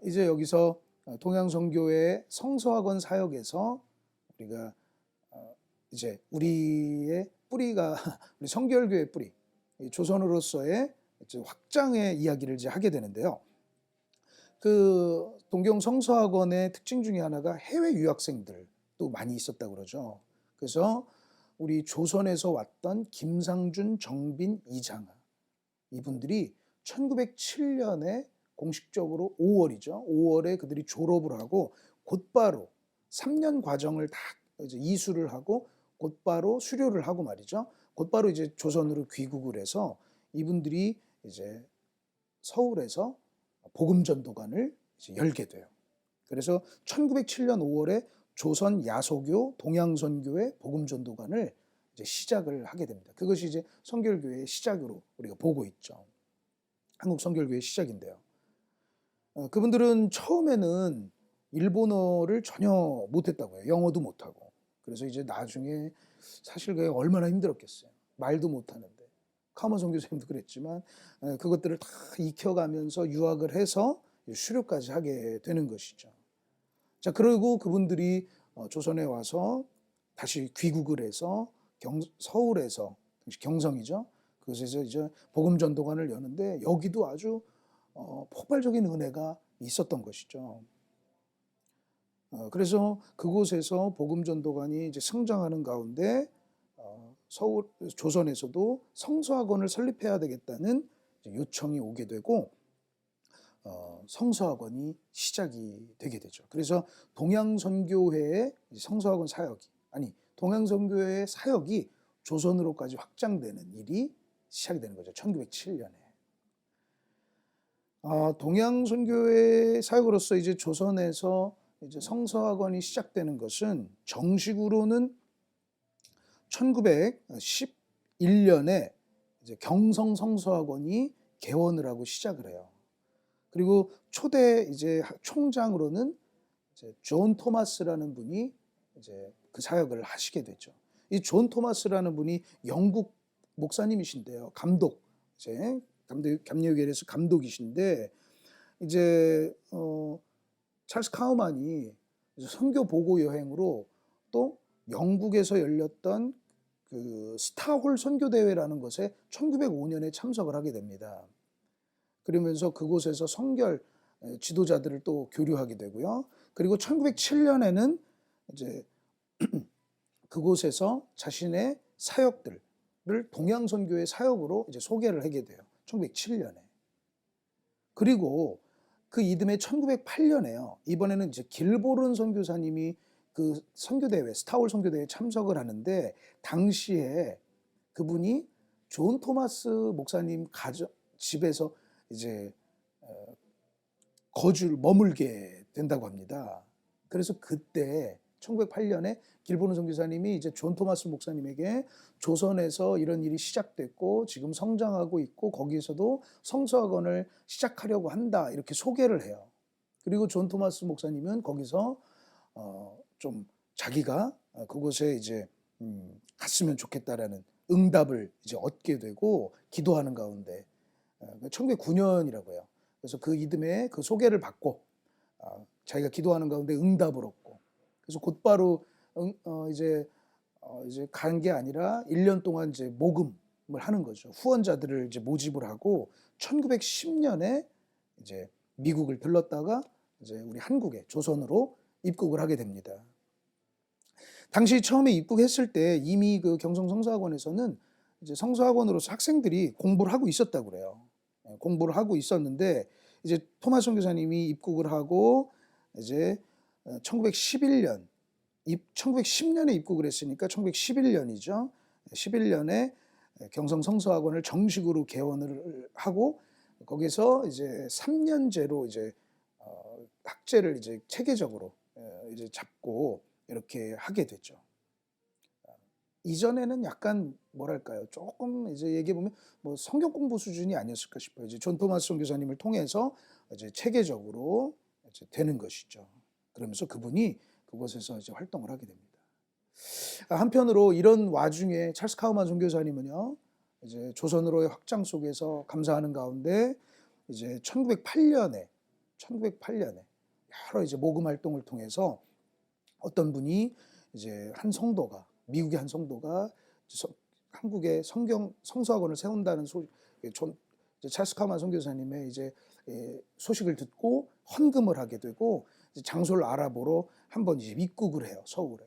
이제 여기서 동양선교회 성서학원 사역에서 우리가 이제 우리의 뿌리가 우리 성결교회 뿌리 조선으로서의 이제 확장의 이야기를 이제 하게 되는데요. 그 동경 성서학원의 특징 중에 하나가 해외 유학생들도 많이 있었다고 그러죠. 그래서 우리 조선에서 왔던 김상준, 정빈, 이장하 이분들이 1907년에 공식적으로 5월에 그들이 졸업을 하고 곧바로 3년 과정을 다 이제 이수를 하고 곧바로 수료를 하고 말이죠. 곧바로 이제 조선으로 귀국을 해서 이분들이 이제 서울에서 복음전도관을 이제 열게 돼요. 그래서 1907년 5월에 조선 야소교 동양선교회 복음전도관을 이제 시작을 하게 됩니다. 그것이 이제 선결교회의 시작으로 우리가 보고 있죠. 한국 선결교회의 시작인데요. 그분들은 처음에는 일본어를 전혀 못했다고 해요. 영어도 못하고. 그래서 이제 나중에 사실 그게 얼마나 힘들었겠어요. 말도 못하는데. 카우만 선교사님도 그랬지만 그것들을 다 익혀가면서 유학을 해서 수료까지 하게 되는 것이죠. 자, 그리고 그분들이 조선에 와서 다시 귀국을 해서 서울에서 경성이죠. 그래서 이제 복음전도관을 여는데 여기도 아주 폭발적인 은혜가 있었던 것이죠. 그래서 그곳에서 복음전도관이 이제 성장하는 가운데 조선에서도 성서학원을 설립해야 되겠다는 요청이 오게 되고 성서학원이 시작이 되게 되죠. 그래서 동양선교회의 성서학원 사역이 동양선교회의 사역이 조선으로까지 확장되는 일이 시작이 되는 거죠. 1907년에. 동양선교회 사역으로서 이제 조선에서 이제 성서학원이 시작되는 것은 정식으로는 1911년에 이제 경성 성서학원이 개원을 하고 시작을 해요. 그리고 초대 이제 총장으로는 이제 존 토마스라는 분이 이제 그 사역을 하시게 되죠. 이 존 토마스라는 분이 영국 목사님이신데요. 감리교회에서 감독이신데 이제 찰스 카우만이 선교 보고 여행으로 또 영국에서 열렸던 그 스타홀 선교 대회라는 것에 1905년에 참석을 하게 됩니다. 그러면서 그곳에서 선결 지도자들을 또 교류하게 되고요. 그리고 1907년에는 이제 그곳에서 자신의 사역들을 동양선교의 사역으로 이제 소개를 하게 돼요. 1907년에. 그리고 그 이듬해 1908년에요. 이번에는 이제 길보른 선교사님이 그 선교대회, 스타홀 선교대회에 참석을 하는데 당시에 그분이 존 토마스 목사님 집에서 이제 머물게 된다고 합니다. 그래서 그때 1908년에 길보는 선교사님이 이제 존 토마스 목사님에게 조선에서 이런 일이 시작됐고 지금 성장하고 있고 거기에서도 성서학원을 시작하려고 한다 이렇게 소개를 해요. 그리고 존 토마스 목사님은 거기서 좀 자기가 그곳에 이제 갔으면 좋겠다라는 응답을 이제 얻게 되고 기도하는 가운데 1909년이라고 해요. 그래서 그 이듬해 그 소개를 받고 자기가 기도하는 가운데 응답을 얻고 그래서 곧바로 이제 간 게 아니라 1년 동안 이제 모금을 하는 거죠. 후원자들을 이제 모집을 하고 1910년에 이제 미국을 들렀다가 이제 우리 한국에 조선으로 입국을 하게 됩니다. 당시 처음에 입국했을 때 이미 그 경성 성서학원에서는 이제 성서학원으로서 학생들이 공부를 하고 있었다고 그래요. 공부를 하고 있었는데 이제 토마스 선교사님이 입국을 하고 이제 1911년 1910년에 입국을 했으니까 1911년이죠. 11년에 경성 성서학원을 정식으로 개원을 하고 거기서 이제 3년제로 이제 학제를 이제 체계적으로 이제 잡고 이렇게 하게 됐죠. 이전에는 약간 뭐랄까요, 조금 이제 얘기해 보면 뭐 성경 공부 수준이 아니었을까 싶어요. 이제 존 토마스 선교사님을 통해서 이제 체계적으로 이제 되는 것이죠. 그러면서 그분이 그곳에서 이제 활동을 하게 됩니다. 한편으로 이런 와중에 찰스 카우만 선교사님은요, 이제 조선으로의 확장 속에서 감사하는 가운데 이제 1908년에 여러 이제 모금 활동을 통해서 어떤 분이 이제 한 성도가 미국의 한 성도가 한국에 성서학원을 세운다는 찰스 카우만 선교사님의 이제 소식을 듣고 헌금을 하게 되고 장소를 알아보러 한번 이제 입국을 해요, 서울에.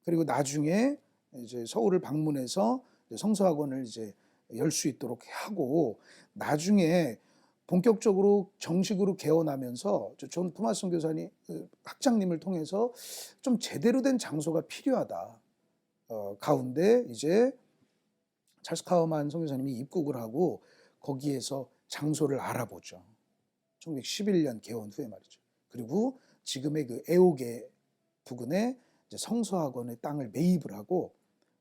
그리고 나중에 이제 서울을 방문해서 성서학원을 이제 열 수 있도록 하고 나중에 본격적으로 정식으로 개원하면서 존 토마스 선교사님 학장님을 통해서 좀 제대로 된 장소가 필요하다. 가운데 이제 찰스 카우만 선교사님이 입국을 하고 거기에서 장소를 알아보죠. 1911년 개원 후에 말이죠. 그리고 지금의 그 애호계 부근에 이제 성서학원의 땅을 매입을 하고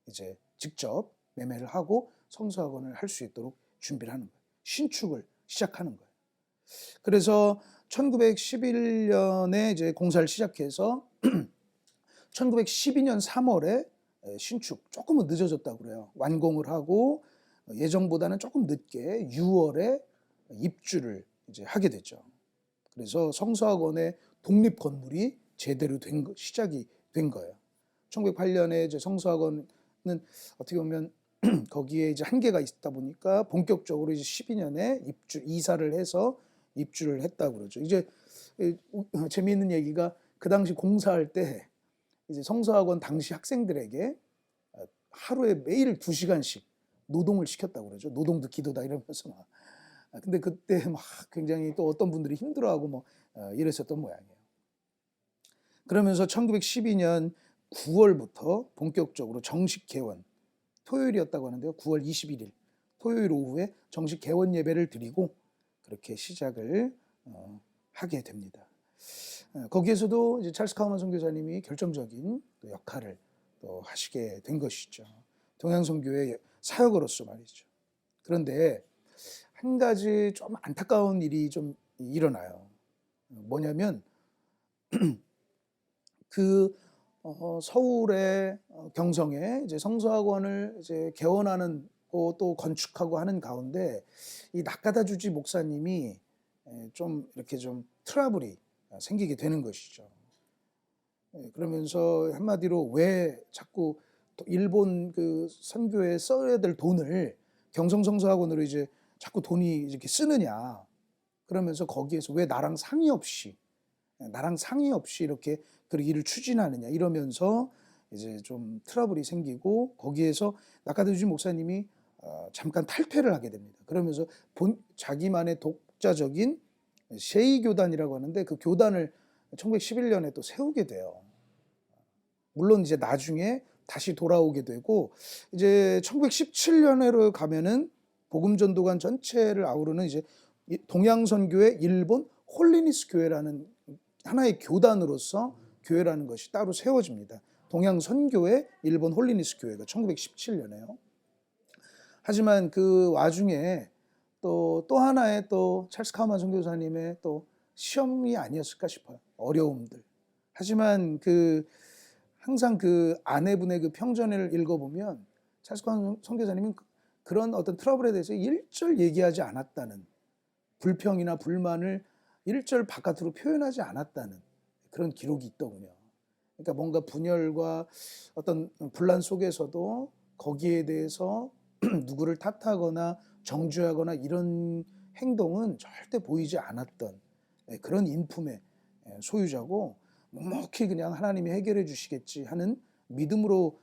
이제 직접 매매를 하고 성서학원을 할 수 있도록 준비를 하는 거예요. 신축을 시작하는 거예요. 그래서 1911년에 이제 공사를 시작해서 1912년 3월에 신축 조금은 늦어졌다고 그래요. 완공을 하고 예정보다는 조금 늦게 6월에 입주를 이제 하게 됐죠. 그래서 성서학원의 독립 건물이 제대로 시작이 된 거예요. 1908년에 이제 성서학원은 어떻게 보면 거기에 이제 한계가 있다 보니까 본격적으로 이제 12년에 이사를 해서 입주를 했다고 그러죠. 이제 재미있는 얘기가 그 당시 공사할 때 이제 성서학원 당시 학생들에게 하루에 매일 2시간씩 노동을 시켰다고 그러죠. 노동도 기도다 이러면서 막. 근데 그때 막 굉장히 또 어떤 분들이 힘들어하고 뭐 이랬었던 모양이에요. 그러면서 1912년 9월부터 본격적으로 정식 개원, 토요일이었다고 하는데요. 9월 21일 토요일 오후에 정식 개원 예배를 드리고 그렇게 시작을 하게 됩니다. 거기에서도 이제 찰스 카우만 선교사님이 결정적인 역할을 또 하시게 된 것이죠. 동양선교의 사역으로서 말이죠. 그런데 한 가지 좀 안타까운 일이 좀 일어나요. 뭐냐면 그 서울의 경성에 이제 성서학원을 이제 개원하는 또 건축하고 하는 가운데 이 낙가다주지 목사님이 좀 이렇게 좀 트러블이 생기게 되는 것이죠. 그러면서 한마디로 왜 자꾸 일본 그 선교에 써야 될 돈을 경성성서학원으로 이제 자꾸 돈이 이렇게 쓰느냐. 그러면서 거기에서 왜 나랑 상의 없이 이렇게 그 일을 추진하느냐 이러면서 이제 좀 트러블이 생기고 거기에서 낙가다주지 목사님이 잠깐 탈퇴를 하게 됩니다. 그러면서 자기만의 독자적인 셰이교단이라고 하는데 그 교단을 1911년에 또 세우게 돼요. 물론 이제 나중에 다시 돌아오게 되고 이제 1917년으로 가면은 복음 전도관 전체를 아우르는 이제 동양 선교회 일본 홀리니스 교회라는 하나의 교단으로서 교회라는 것이 따로 세워집니다. 동양 선교회 일본 홀리니스 교회가 1917년에요. 하지만 그 와중에 또 하나의 또 찰스 카우만 선교사님의 또 시험이 아니었을까 싶어요. 어려움들. 하지만 항상 그 아내분의 그 평전을 읽어보면 찰스 카우만 선교사님은 그런 어떤 트러블에 대해서 일절 얘기하지 않았다는, 불평이나 불만을 일절 바깥으로 표현하지 않았다는 그런 기록이 있더군요. 그러니까 뭔가 분열과 어떤 분란 속에서도 거기에 대해서 누구를 탓하거나 정죄하거나 이런 행동은 절대 보이지 않았던 그런 인품의 소유자고, 묵묵히 그냥 하나님이 해결해 주시겠지 하는 믿음으로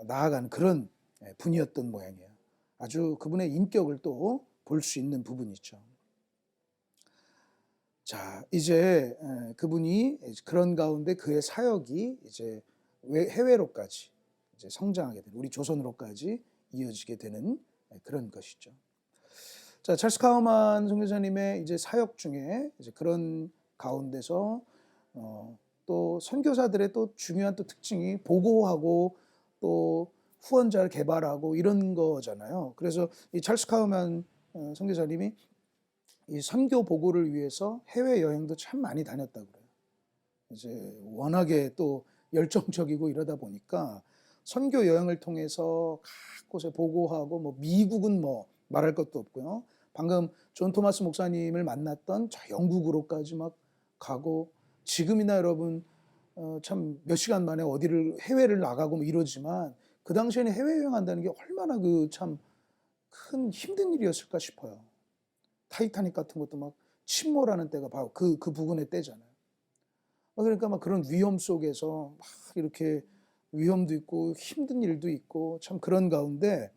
나아간 그런 분이었던 모양이에요. 아주 그분의 인격을 또 볼 수 있는 부분이죠. 자, 이제 그분이 그런 가운데 그의 사역이 이제 해외로까지 이제 성장하게 되는, 우리 조선으로까지 이어지게 되는 그런 것이죠. 자, 찰스 카우만 선교사님의 이제 사역 중에 이제 그런 가운데서 또 선교사들의 또 중요한 또 특징이 보고하고 또 후원자를 개발하고 이런 거잖아요. 그래서 이 찰스 카우만 선교사님이 이 선교 보고를 위해서 해외 여행도 참 많이 다녔다고 그래요. 이제 워낙에 또 열정적이고 이러다 보니까 선교 여행을 통해서 각 곳에 보고하고, 뭐 미국은 뭐 말할 것도 없고요. 방금 존 토마스 목사님을 만났던 저 영국으로까지 막 가고, 지금이나 여러분 참 몇 시간 만에 어디를 해외를 나가고 뭐 이러지만 그 당시에는 해외 여행한다는 게 얼마나 그 참 큰 힘든 일이었을까 싶어요. 타이타닉 같은 것도 막 침몰하는 때가 바로 그 부근의 때잖아요. 그러니까 막 그런 위험 속에서 막 이렇게 위험도 있고 힘든 일도 있고 참 그런 가운데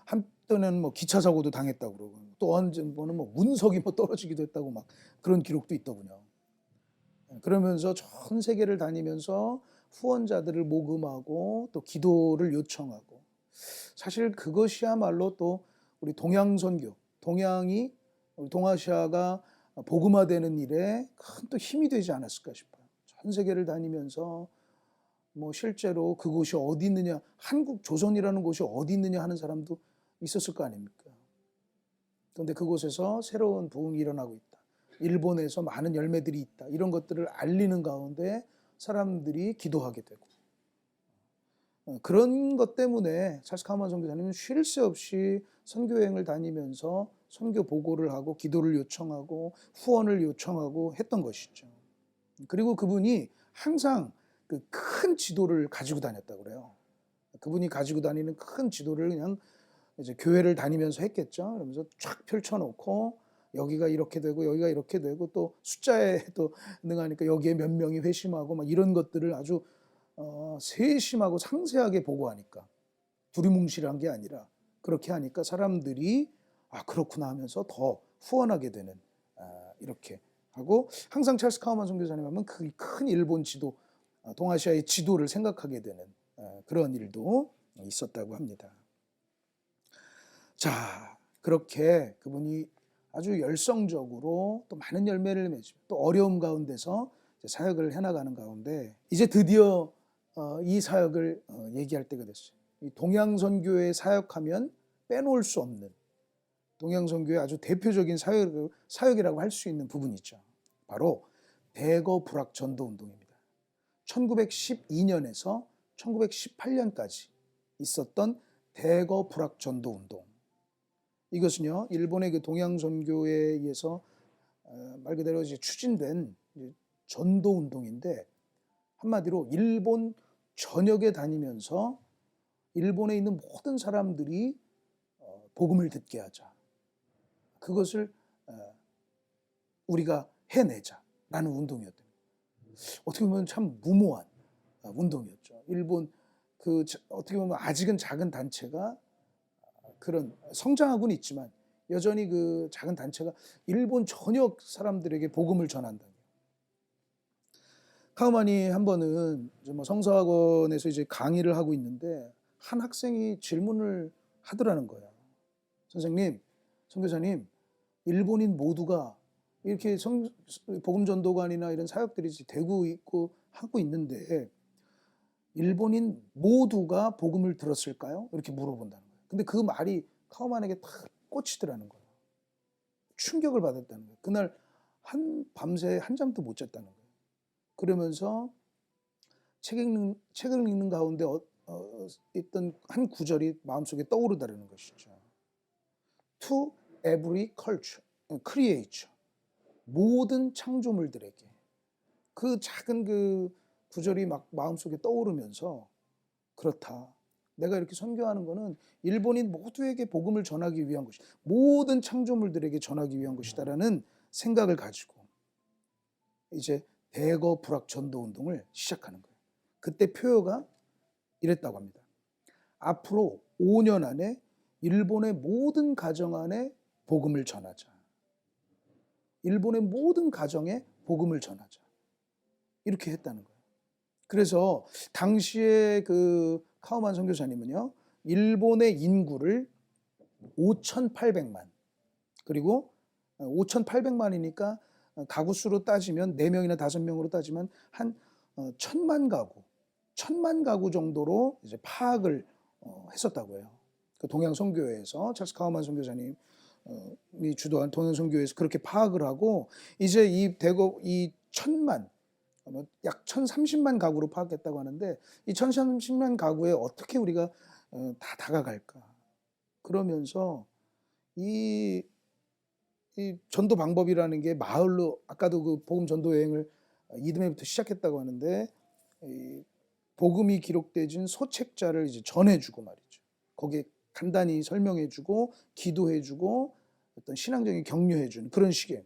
한때는 뭐 기차 사고도 당했다고 그러고, 또 언제 뭐는 뭐 운석이 뭐 떨어지기도 했다고 막 그런 기록도 있더군요. 그러면서 전 세계를 다니면서 후원자들을 모금하고 또 기도를 요청하고, 사실 그것이야말로 또 우리 동양 선교, 동양이 우리 동아시아가 복음화되는 일에 큰 또 힘이 되지 않았을까 싶어요. 전 세계를 다니면서 뭐 실제로 그곳이 어디 있느냐, 한국 조선이라는 곳이 어디 있느냐 하는 사람도 있었을 거 아닙니까? 그런데 그곳에서 새로운 부흥이 일어나고 있다, 일본에서 많은 열매들이 있다, 이런 것들을 알리는 가운데 사람들이 기도하게 되고, 그런 것 때문에 찰스 카우만 선교사님은 쉴 새 없이 선교여행을 다니면서 선교 보고를 하고 기도를 요청하고 후원을 요청하고 했던 것이죠. 그리고 그분이 항상 그 큰 지도를 가지고 다녔다고 그래요. 그분이 가지고 다니는 큰 지도를 그냥 이제 교회를 다니면서 했겠죠. 그러면서 쫙 펼쳐놓고 여기가 이렇게 되고 여기가 이렇게 되고, 또 숫자에 또 능하니까 여기에 몇 명이 회심하고 막 이런 것들을 아주 세심하고 상세하게 보고하니까, 두리뭉실한 게 아니라 그렇게 하니까 사람들이 그렇구나 하면서 더 후원하게 되는, 이렇게 하고, 항상 찰스 카우만 선교사님 하면 그 큰 일본 지도, 동아시아의 지도를 생각하게 되는 그런 일도 있었다고 합니다. 자, 그렇게 그분이 아주 열성적으로 또 많은 열매를 맺으며 또 어려움 가운데서 사역을 해나가는 가운데 이제 드디어 이 사역을 얘기할 때가 됐어요. 이 동양선교회 사역하면 빼놓을 수 없는, 동양선교회 아주 대표적인 사역이라고 할 수 있는 부분이죠. 바로 대거 불학 전도 운동입니다. 1912년에서 1918년까지 있었던 대거 불학 전도 운동. 이것은요, 일본의 그 동양선교에 의해서 말 그대로 이제 추진된 전도 운동인데, 한마디로 일본 전역에 다니면서 일본에 있는 모든 사람들이 복음을 듣게 하자, 그것을 우리가 해내자라는 운동이었던, 어떻게 보면 참 무모한 운동이었죠. 일본 어떻게 보면 아직은 작은 단체가 그런 성장하고는 있지만 여전히 그 작은 단체가 일본 전역 사람들에게 복음을 전한다. 카우만이 한 번은 뭐 성서학원에서 이제 강의를 하고 있는데 한 학생이 질문을 하더라는 거예요. 선생님, 선교사님, 일본인 모두가 이렇게 복음 전도관이나 이런 사역들이 되고 있고 하고 있는데 일본인 모두가 복음을 들었을까요? 이렇게 물어본다는 거예요. 근데 그 말이 카우만에게 탁 꽂히더라는 거예요. 충격을 받았다는 거예요. 그날 밤새 한잠도 못 잤다는 거예요. 그러면서 책을 읽는 가운데 있던 한 구절이 마음속에 떠오르다는 것이죠. To every culture, creature. 모든 창조물들에게. 그 작은 그 구절이 막 마음속에 떠오르면서 그렇다. 내가 이렇게 선교하는 거는 일본인 모두에게 복음을 전하기 위한 것이, 모든 창조물들에게 전하기 위한 것이다라는 생각을 가지고 이제 대거 불학 전도 운동을 시작하는 거예요. 그때 표어가 이랬다고 합니다. 앞으로 5년 안에 일본의 모든 가정 안에 복음을 전하자. 일본의 모든 가정에 복음을 전하자. 이렇게 했다는 거예요. 그래서 당시에 그 카우만 선교사님은요, 일본의 인구를 5,800만, 그리고 5,800만이니까 가구 수로 따지면 4명이나 5명으로 따지면 한 1,000만 가구 정도로 이제 파악을 했었다고 해요. 그 동양 선교회에서 찰스 카우만 선교사님이 주도한 동양 선교회에서 그렇게 파악을 하고 이제 이 대거 이 1,000만 약 1,030만 가구로 파악했다고 하는데 이 1,030만 가구에 어떻게 우리가 다 다가갈까? 그러면서 이 전도 방법이라는 게 마을로 아까도 그 복음 전도 여행을 이듬해부터 시작했다고 하는데 이 복음이 기록되진 소책자를 이제 전해주고 말이죠. 거기에 간단히 설명해주고 기도해주고 어떤 신앙적인 격려해주는 그런 식이에요.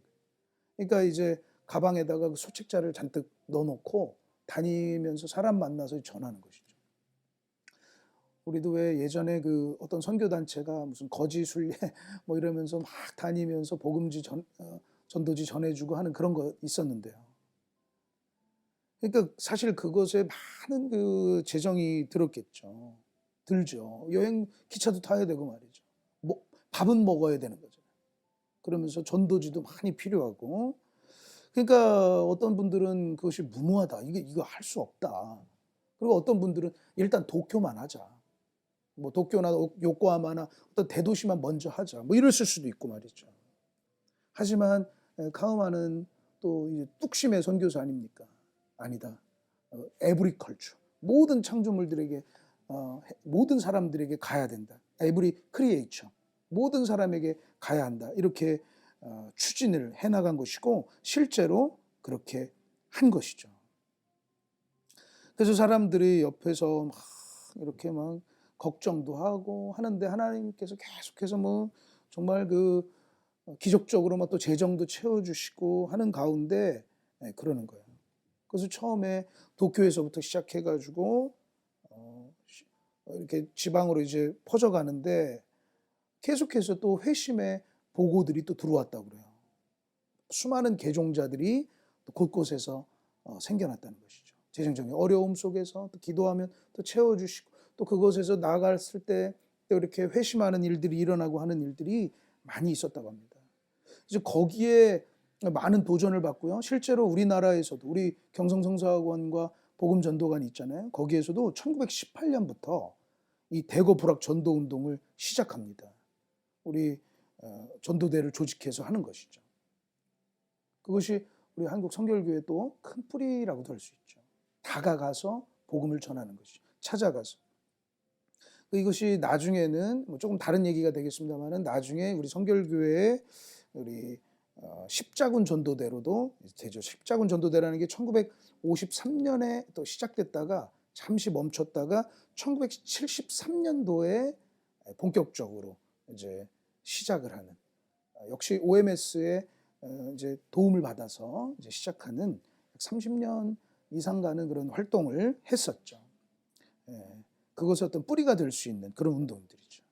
그러니까 이제 가방에다가 그 소책자를 잔뜩 넣어놓고 다니면서 사람 만나서 전하는 것이죠. 우리도 왜 예전에 그 어떤 선교단체가 무슨 거지 순례 뭐 이러면서 막 다니면서 복음지 전도지 전해주고 하는 그런 거 있었는데요. 그러니까 사실 그것에 많은 그 재정이 들었겠죠. 들죠. 여행 기차도 타야 되고 말이죠. 밥은 먹어야 되는 거죠. 그러면서 전도지도 많이 필요하고. 그러니까 어떤 분들은 그것이 무모하다. 이거 할 수 없다. 그리고 어떤 분들은 일단 도쿄만 하자. 뭐 도쿄나 요코하마나 어떤 대도시만 먼저 하자. 뭐 이랬을 수도 있고 말이죠. 하지만 카우만은 또 이제 뚝심의 선교사 아닙니까? 아니다. 에브리 컬처. 모든 창조물들에게 모든 사람들에게 가야 된다. 에브리 크리에이처. 모든 사람에게 가야 한다. 이렇게 추진을 해나간 것이고 실제로 그렇게 한 것이죠. 그래서 사람들이 옆에서 막 이렇게 막 걱정도 하고 하는데 하나님께서 계속해서 뭐 정말 그 기적적으로 막 또 재정도 채워주시고 하는 가운데 그러는 거예요. 그래서 처음에 도쿄에서부터 시작해가지고 이렇게 지방으로 이제 퍼져가는데 계속해서 또 회심의 보고들이 또 들어왔다고 그래요. 수많은 개종자들이 또 곳곳에서 생겨났다는 것이죠. 재정적인 어려움 속에서 또 기도하면 또 채워주시고 또 그곳에서 나아갔을 때 또 이렇게 회심하는 일들이 일어나고 하는 일들이 많이 있었다고 합니다. 이제 거기에 많은 도전을 받고요. 실제로 우리나라에서도 우리 경성성사학원과 복음전도관이 있잖아요. 거기에서도 1918년부터 이 대거 불학 전도 운동을 시작합니다. 우리 전도대를 조직해서 하는 것이죠. 그것이 우리 한국 성결교회 또 큰 뿌리라고도 할 수 있죠. 다가가서 복음을 전하는 것이죠. 찾아가서. 이것이 나중에는 뭐 조금 다른 얘기가 되겠습니다만은 나중에 우리 성결교회의 우리 십자군 전도대로도 되죠. 십자군 전도대라는 게 1953년에 또 시작됐다가 잠시 멈췄다가 1973년도에 본격적으로 이제 시작을 하는 역시 OMS의 이제 도움을 받아서 이제 시작하는 30년 이상 가는 그런 활동을 했었죠. 그것이 어떤 뿌리가 될 수 있는 그런 운동들이죠.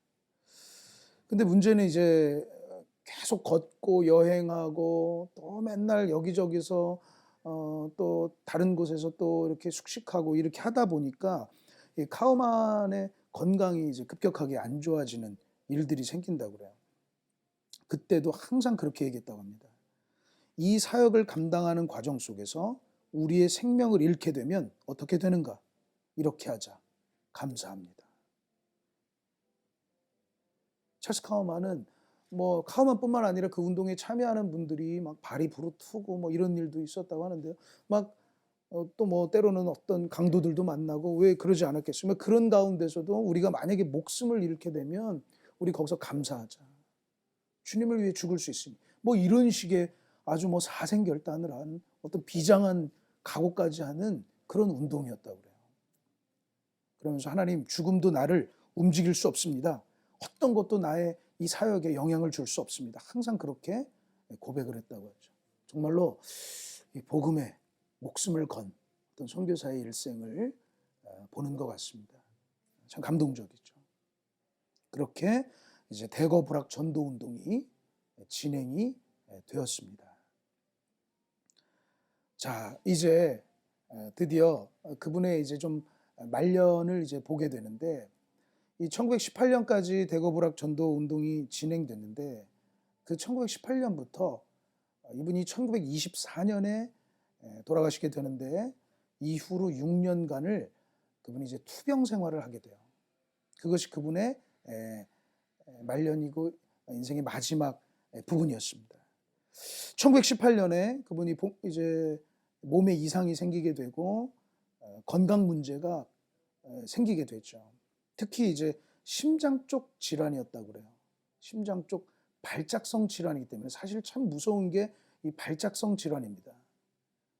근데 문제는 이제 계속 걷고 여행하고 또 맨날 여기저기서 또 다른 곳에서 또 이렇게 숙식하고 이렇게 하다 보니까 이 카우만의 건강이 이제 급격하게 안 좋아지는 일들이 생긴다고 그래요. 그때도 항상 그렇게 얘기했다고 합니다. 이 사역을 감당하는 과정 속에서 우리의 생명을 잃게 되면 어떻게 되는가? 이렇게 하자. 감사합니다. 찰스 카우만은 뭐 카우만뿐만 아니라 그 운동에 참여하는 분들이 막 발이 부르트고 뭐 이런 일도 있었다고 하는데요. 막 또 뭐 때로는 어떤 강도들도 만나고 왜 그러지 않았겠습니까? 그런 가운데서도 우리가 만약에 목숨을 잃게 되면 우리 거기서 감사하자. 주님을 위해 죽을 수 있으니. 뭐 이런 식의 아주 뭐 사생결단을 한 어떤 비장한 각오까지 하는 그런 운동이었다고 그래요. 그러면서 하나님, 죽음도 나를 움직일 수 없습니다. 어떤 것도 나의 이 사역에 영향을 줄 수 없습니다. 항상 그렇게 고백을 했다고 하죠. 정말로 이 복음에 목숨을 건 어떤 선교사의 일생을 보는 것 같습니다. 참 감동적이죠. 그렇게 이제 대거 불학 전도 운동이 진행이 되었습니다. 자, 이제 드디어 그분의 이제 좀 말년을 이제 보게 되는데, 이 1918년까지 대거 불학 전도 운동이 진행됐는데, 그 1918년부터 이분이 1924년에 돌아가시게 되는데, 이후로 6년간을 그분이 이제 투병 생활을 하게 돼요. 그것이 그분의 말년이고 인생의 마지막 부분이었습니다. 1918년에 그분이 이제 몸에 이상이 생기게 되고 건강 문제가 생기게 됐죠. 특히 이제 심장 쪽 질환이었다고 그래요. 심장 쪽 발작성 질환이기 때문에 사실 참 무서운 게 이 발작성 질환입니다.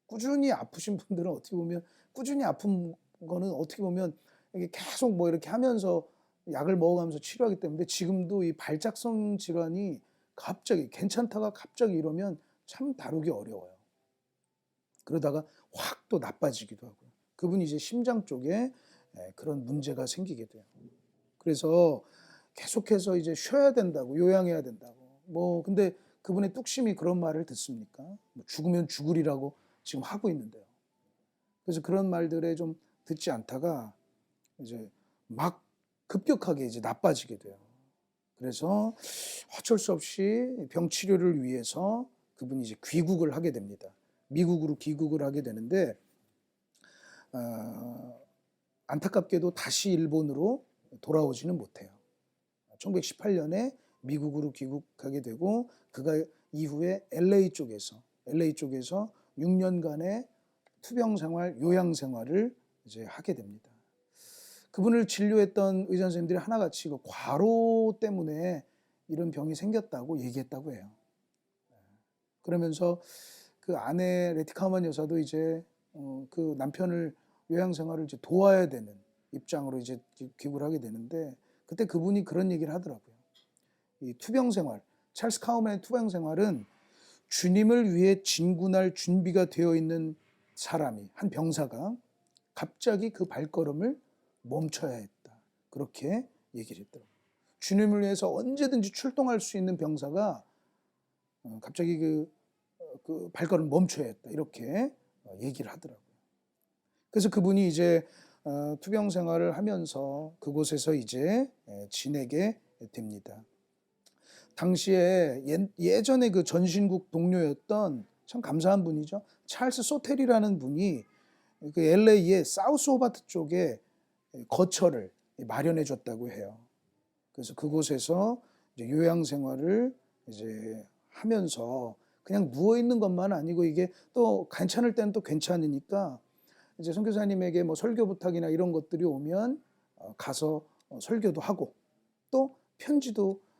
꾸준히 아프신 분들은 어떻게 보면 꾸준히 아픈 거는 어떻게 보면 이게 계속 뭐 이렇게 하면서 약을 먹어가면서 치료하기 때문에 지금도 이 발작성 질환이 갑자기 괜찮다가 갑자기 이러면 참 다루기 어려워요. 그러다가 확 또 나빠지기도 하고요. 그분이 이제 심장 쪽에 그런 문제가 생기게 돼요. 그래서 계속해서 이제 쉬어야 된다고, 요양해야 된다고. 뭐 근데 그분의 뚝심이 그런 말을 듣습니까? 뭐 죽으면 죽으리라고 지금 하고 있는데요. 그래서 그런 말들에 좀 듣지 않다가 이제 막 급격하게 이제 나빠지게 돼요. 그래서 어쩔 수 없이 병 치료를 위해서 그분이 이제 귀국을 하게 됩니다. 미국으로 귀국을 하게 되는데 안타깝게도 다시 일본으로 돌아오지는 못해요. 1918년에 미국으로 귀국하게 되고 그가 이후에 LA 쪽에서 6년간의 투병 생활, 요양 생활을 이제 하게 됩니다. 그분을 진료했던 의사 선생님들이 하나같이 그 과로 때문에 이런 병이 생겼다고 얘기했다고 해요. 그러면서 그 아내 레티카우만 여사도 이제 그 남편을 요양 생활을 이제 도와야 되는 입장으로 이제 귀국을 하게 되는데 그때 그분이 그런 얘기를 하더라고요. 이 투병 생활, 찰스 카우만의 투병 생활은 주님을 위해 진군할 준비가 되어 있는 사람이, 한 병사가 갑자기 그 발걸음을 멈춰야 했다. 그렇게 얘기를 했더라고요. 주님을 위해서 언제든지 출동할 수 있는 병사가 갑자기 그 발걸음을 멈춰야 했다. 이렇게 얘기를 하더라고요. 그래서 그분이 이제 투병 생활을 하면서 그곳에서 이제 지내게 됩니다. 당시에 예전에 그 전신국 동료였던 참 감사한 분이죠. 찰스 소텔이라는 분이 그 LA의 사우스 호바트 쪽에 거처를 마련해 줬다고 해요. 그래서 그곳에서 이제 요양 생활을 이제 하면서 그냥 누워 있는 것만 아니고 이게 또 괜찮을 때는 또 괜찮으니까 이제 선교사님에게 뭐 설교 부탁이나 이런 것들이 오면 가서 설교도 하고 또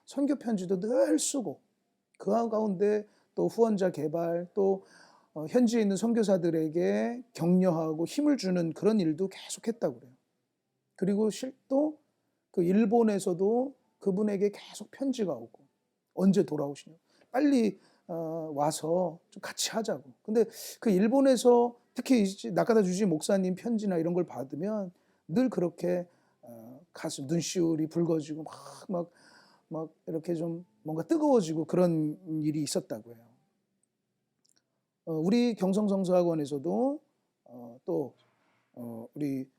선교 편지도 늘 쓰고 그 가운데 또 후원자 개발 또 현지에 있는 선교사들에게 격려하고 힘을 주는 그런 일도 계속했다고 그래요. 그리고 또 그 일본에서도 그분에게 계속 편지가 오고 언제 돌아오시냐 빨리 와서 좀 같이 하자고. 근데 그 일본에서 특히 나카다 주지 목사님 편지나 이런 걸 받으면 늘 그렇게 가슴 눈시울이 붉어지고 막 이렇게 좀 뭔가 뜨거워지고 그런 일이 있었다고 해요. 우리 경성성서학원에서도 또 우리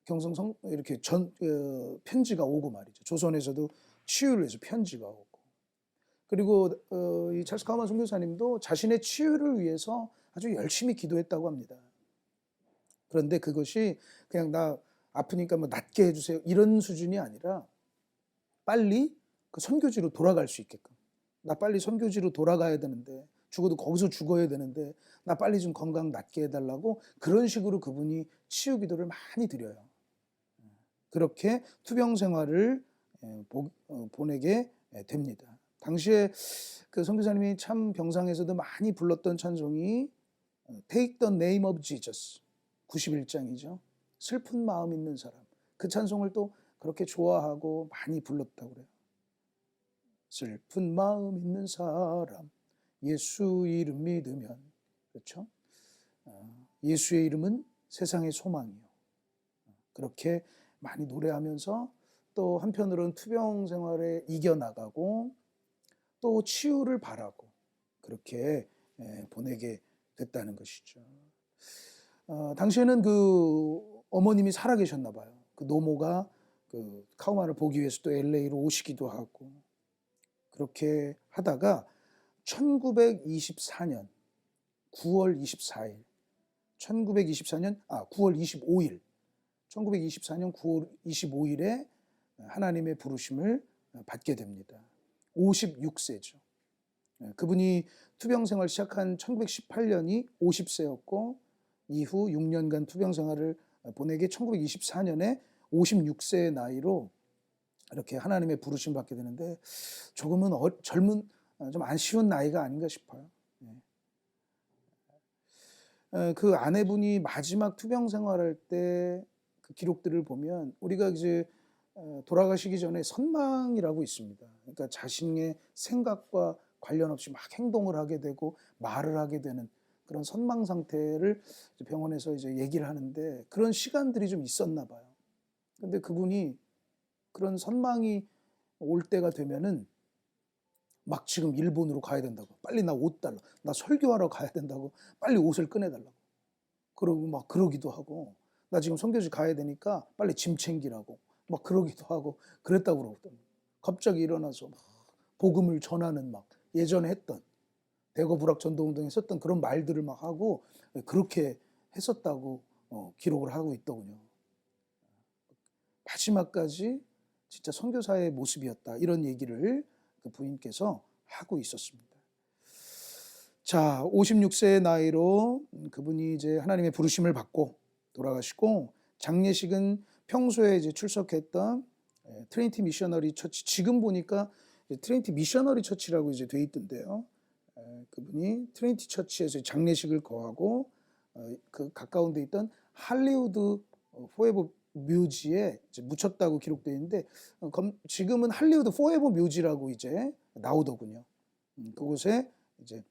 경성성 이렇게 편지가 오고 말이죠. 조선에서도 치유를 위해서 편지가 오고. 그리고 이 찰스 카우만 선교사님도 자신의 치유를 위해서 아주 열심히 기도했다고 합니다. 그런데 그것이 그냥 나 아프니까 뭐 낫게 해주세요 이런 수준이 아니라 빨리 그 선교지로 돌아갈 수 있게끔, 나 빨리 선교지로 돌아가야 되는데, 죽어도 거기서 죽어야 되는데 나 빨리 좀 건강 낫게 해달라고, 그런 식으로 그분이 치유 기도를 많이 드려요. 그렇게 투병 생활을 보내게 됩니다. 당시에 그 선교사님이 참 병상에서도 많이 불렀던 찬송이 Take the name of Jesus, 91장이죠. 슬픈 마음 있는 사람. 그 찬송을 또 그렇게 좋아하고 많이 불렀다고 그래요. 슬픈 마음 있는 사람, 예수 이름 믿으면. 그렇죠? 예수의 이름은 세상의 소망이요. 그렇게 많이 노래하면서 또 한편으로는 투병 생활에 이겨나가고 또 치유를 바라고 그렇게 보내게 됐다는 것이죠. 당시에는 그 어머님이 살아계셨나 봐요. 그 노모가 그 카우만을 보기 위해서 또 LA로 오시기도 하고, 그렇게 하다가 1924년 9월 24일, 9월 25일, 1924년 9월 25일에 하나님의 부르심을 받게 됩니다. 56세죠. 그분이 투병 생활 시작한 1918년이 50세였고 이후 6년간 투병 생활을 보내게 1924년에 56세의 나이로 이렇게 하나님의 부르심 받게 되는데, 조금은 젊은, 좀 안 쉬운 나이가 아닌가 싶어요. 그 아내분이 마지막 투병 생활할 때 그 기록들을 보면 우리가 이제 돌아가시기 전에 선망이라고 있습니다. 그러니까 자신의 생각과 관련 없이 막 행동을 하게 되고 말을 하게 되는 그런 선망 상태를 병원에서 이제 얘기를 하는데, 그런 시간들이 좀 있었나 봐요. 근데 그분이 그런 선망이 올 때가 되면은 막 지금 일본으로 가야 된다고, 빨리 나 옷 달라, 나 설교하러 가야 된다고 빨리 옷을 꺼내달라고, 그러고 막 그러기도 하고, 나 지금 선교지 가야 되니까 빨리 짐 챙기라고 막 그러기도 하고 그랬다고 그러거든요. 갑자기 일어나서 막 복음을 전하는, 막 예전에 했던 대거 불락전도운동에 썼던 그런 말들을 막 하고 그렇게 했었다고 기록을 하고 있더군요. 마지막까지 진짜 선교사의 모습이었다, 이런 얘기를 그 부인께서 하고 있었습니다. 자, 56세의 나이로 그분이 이제 하나님의 부르심을 받고 돌아가시고, 장례식은 평소에 이제 출석했던 트리니티 미셔너리 처치, 지금 보니까 트리니티 미셔너리 처치라고 이제 돼 있던데요. 그분이 트리니티 처치에서 장례식을 거하고 그 가까운 데 있던 할리우드 포에버 묘지에 이제 묻혔다고 기록되어 있는데, 지금은 할리우드 포에버 묘지라고 이제 나오더군요. 그곳에 이제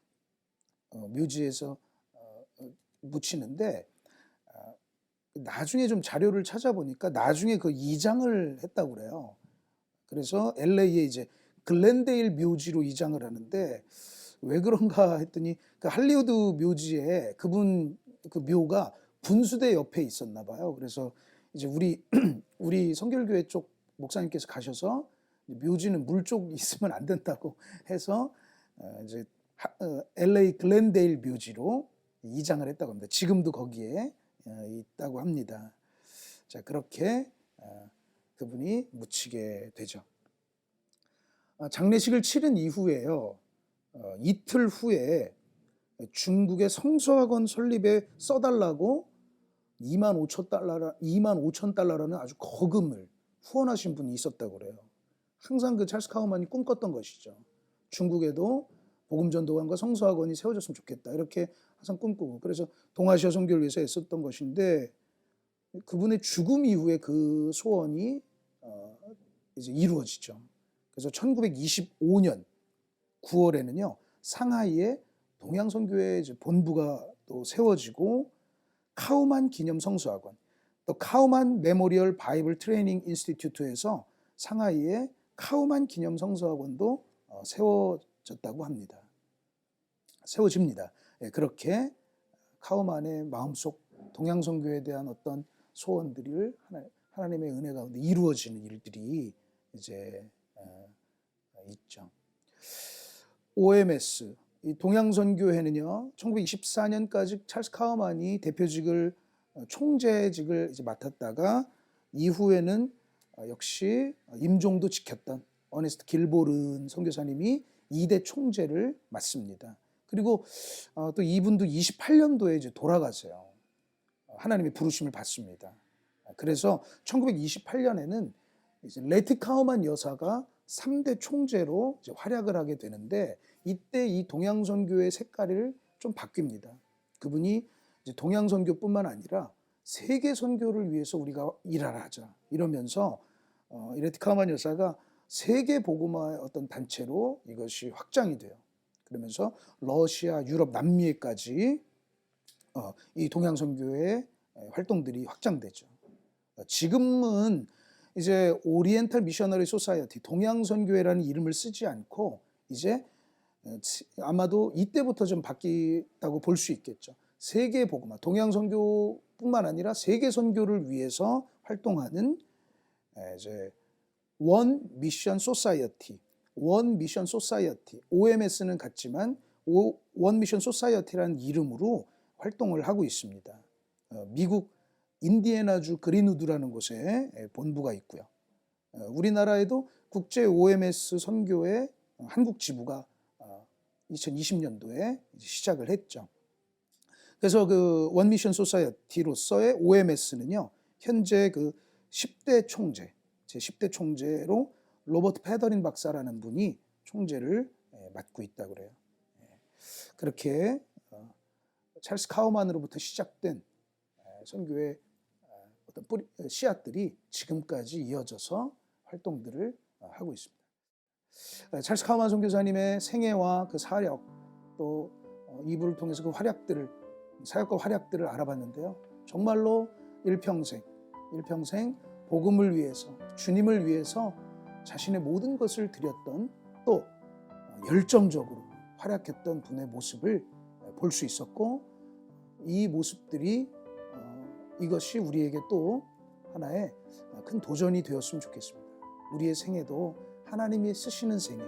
묘지에서 묻히는데, 나중에 좀 자료를 찾아보니까 나중에 그 이장을 했다고 그래요. 그래서 LA에 이제 글렌데일 묘지로 이장을 하는데, 왜 그런가 했더니 그 할리우드 묘지에 그분 그 묘가 분수대 옆에 있었나 봐요. 그래서 이제 우리 성결교회 쪽 목사님께서 가셔서 묘지는 물 쪽 있으면 안 된다고 해서 이제 LA 글렌데일 묘지로 이장을 했다고 합니다. 지금도 거기에 있다고 합니다. 자, 그렇게 그분이 묻히게 되죠. 장례식을 치른 이후에요, 이틀 후에 중국의 성서학원 설립에 써달라고 25,000달러라는 아주 거금을 후원하신 분이 있었다고 그래요. 항상 그 찰스 카우만이 꿈꿨던 것이죠. 중국에도 복음전도관과 성서학원이 세워졌으면 좋겠다, 이렇게 항상 꿈꾸고, 그래서 동아시아 선교를 위해서 애썼던 것인데, 그분의 죽음 이후에 그 소원이 이제 이루어지죠. 그래서 1925년 9월에는요 상하이에 동양선교회 본부가 또 세워지고, 카우만 기념 성서학원, 또 카우만 메모리얼 바이블 트레이닝 인스티튜트에서 상하이에 카우만 기념 성서학원도 세워졌다고 합니다. 세워집니다. 그렇게 카우만의 마음속 동양선교에 대한 어떤 소원들을 하나님의 은혜 가운데 이루어지는 일들이 이제 있죠. OMS, 이 동양선교회는요, 1924년까지 찰스 카우만이 대표직을 총재직을 이제 맡았다가 이후에는 역시 임종도 지켰던 어네스트 길보른 선교사님이 2대 총재를 맡습니다. 그리고 또 이분도 28년도에 이제 돌아가세요. 하나님의 부르심을 받습니다. 그래서 1928년에는 이제 레티 카우만 여사가 3대 총재로 이제 활약을 하게 되는데, 이때 이 동양선교의 색깔을 좀 바뀝니다. 그분이 이제 동양선교뿐만 아니라 세계 선교를 위해서 우리가 일하라 하자 이러면서 이 레티 카우만 여사가 세계 복음화의 어떤 단체로 이것이 확장이 돼요. 그러면서 러시아, 유럽, 남미에까지 이 동양선교의 활동들이 확장되죠. 지금은 이제 오리엔탈 미셔너리 소사이어티, 동양선교회라는 이름을 쓰지 않고 이제 아마도 이때부터 좀 바뀌었다고 볼 수 있겠죠. 세계 복음화, 동양선교뿐만 아니라 세계 선교를 위해서 활동하는 이제 원 미션 소사이어티, 원 미션 소사이어티, OMS는 같지만 원 미션 소사이어티라는 이름으로 활동을 하고 있습니다. 미국 인디애나주 그린우드라는 곳에 본부가 있고요. 우리나라에도 국제 OMS 선교회 한국 지부가 2020년도에 시작을 했죠. 그래서 그 원미션 소사이어티로서의 OMS는요, 현재 그 10대 총재, 제 10대 총재로 로버트 페더린 박사라는 분이 총재를 맡고 있다고 그래요. 그렇게 찰스 카우만으로부터 시작된 선교의 어떤 씨앗들이 지금까지 이어져서 활동들을 하고 있습니다. 찰스 카우만 선교사님의 생애와 그 사역, 또 이분을 통해서 그 활약들을, 사역과 활약들을 알아봤는데요. 정말로 일평생 복음을 위해서, 주님을 위해서 자신의 모든 것을 드렸던, 또 열정적으로 활약했던 분의 모습을 볼 수 있었고, 이 모습들이 이것이 우리에게 또 하나의 큰 도전이 되었으면 좋겠습니다. 우리의 생애도 하나님이 쓰시는 생애,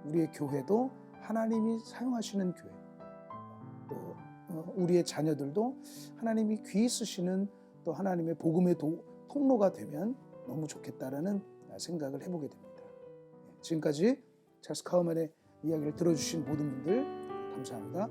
우리의 교회도 하나님이 사용하시는 교회, 또 우리의 자녀들도 하나님이 귀히 쓰시는 또 하나님의 복음의 통로가 되면 너무 좋겠다라는 생각을 해보게 됩니다. 지금까지 찰스 카우만의 이야기를 들어주신 모든 분들 감사합니다.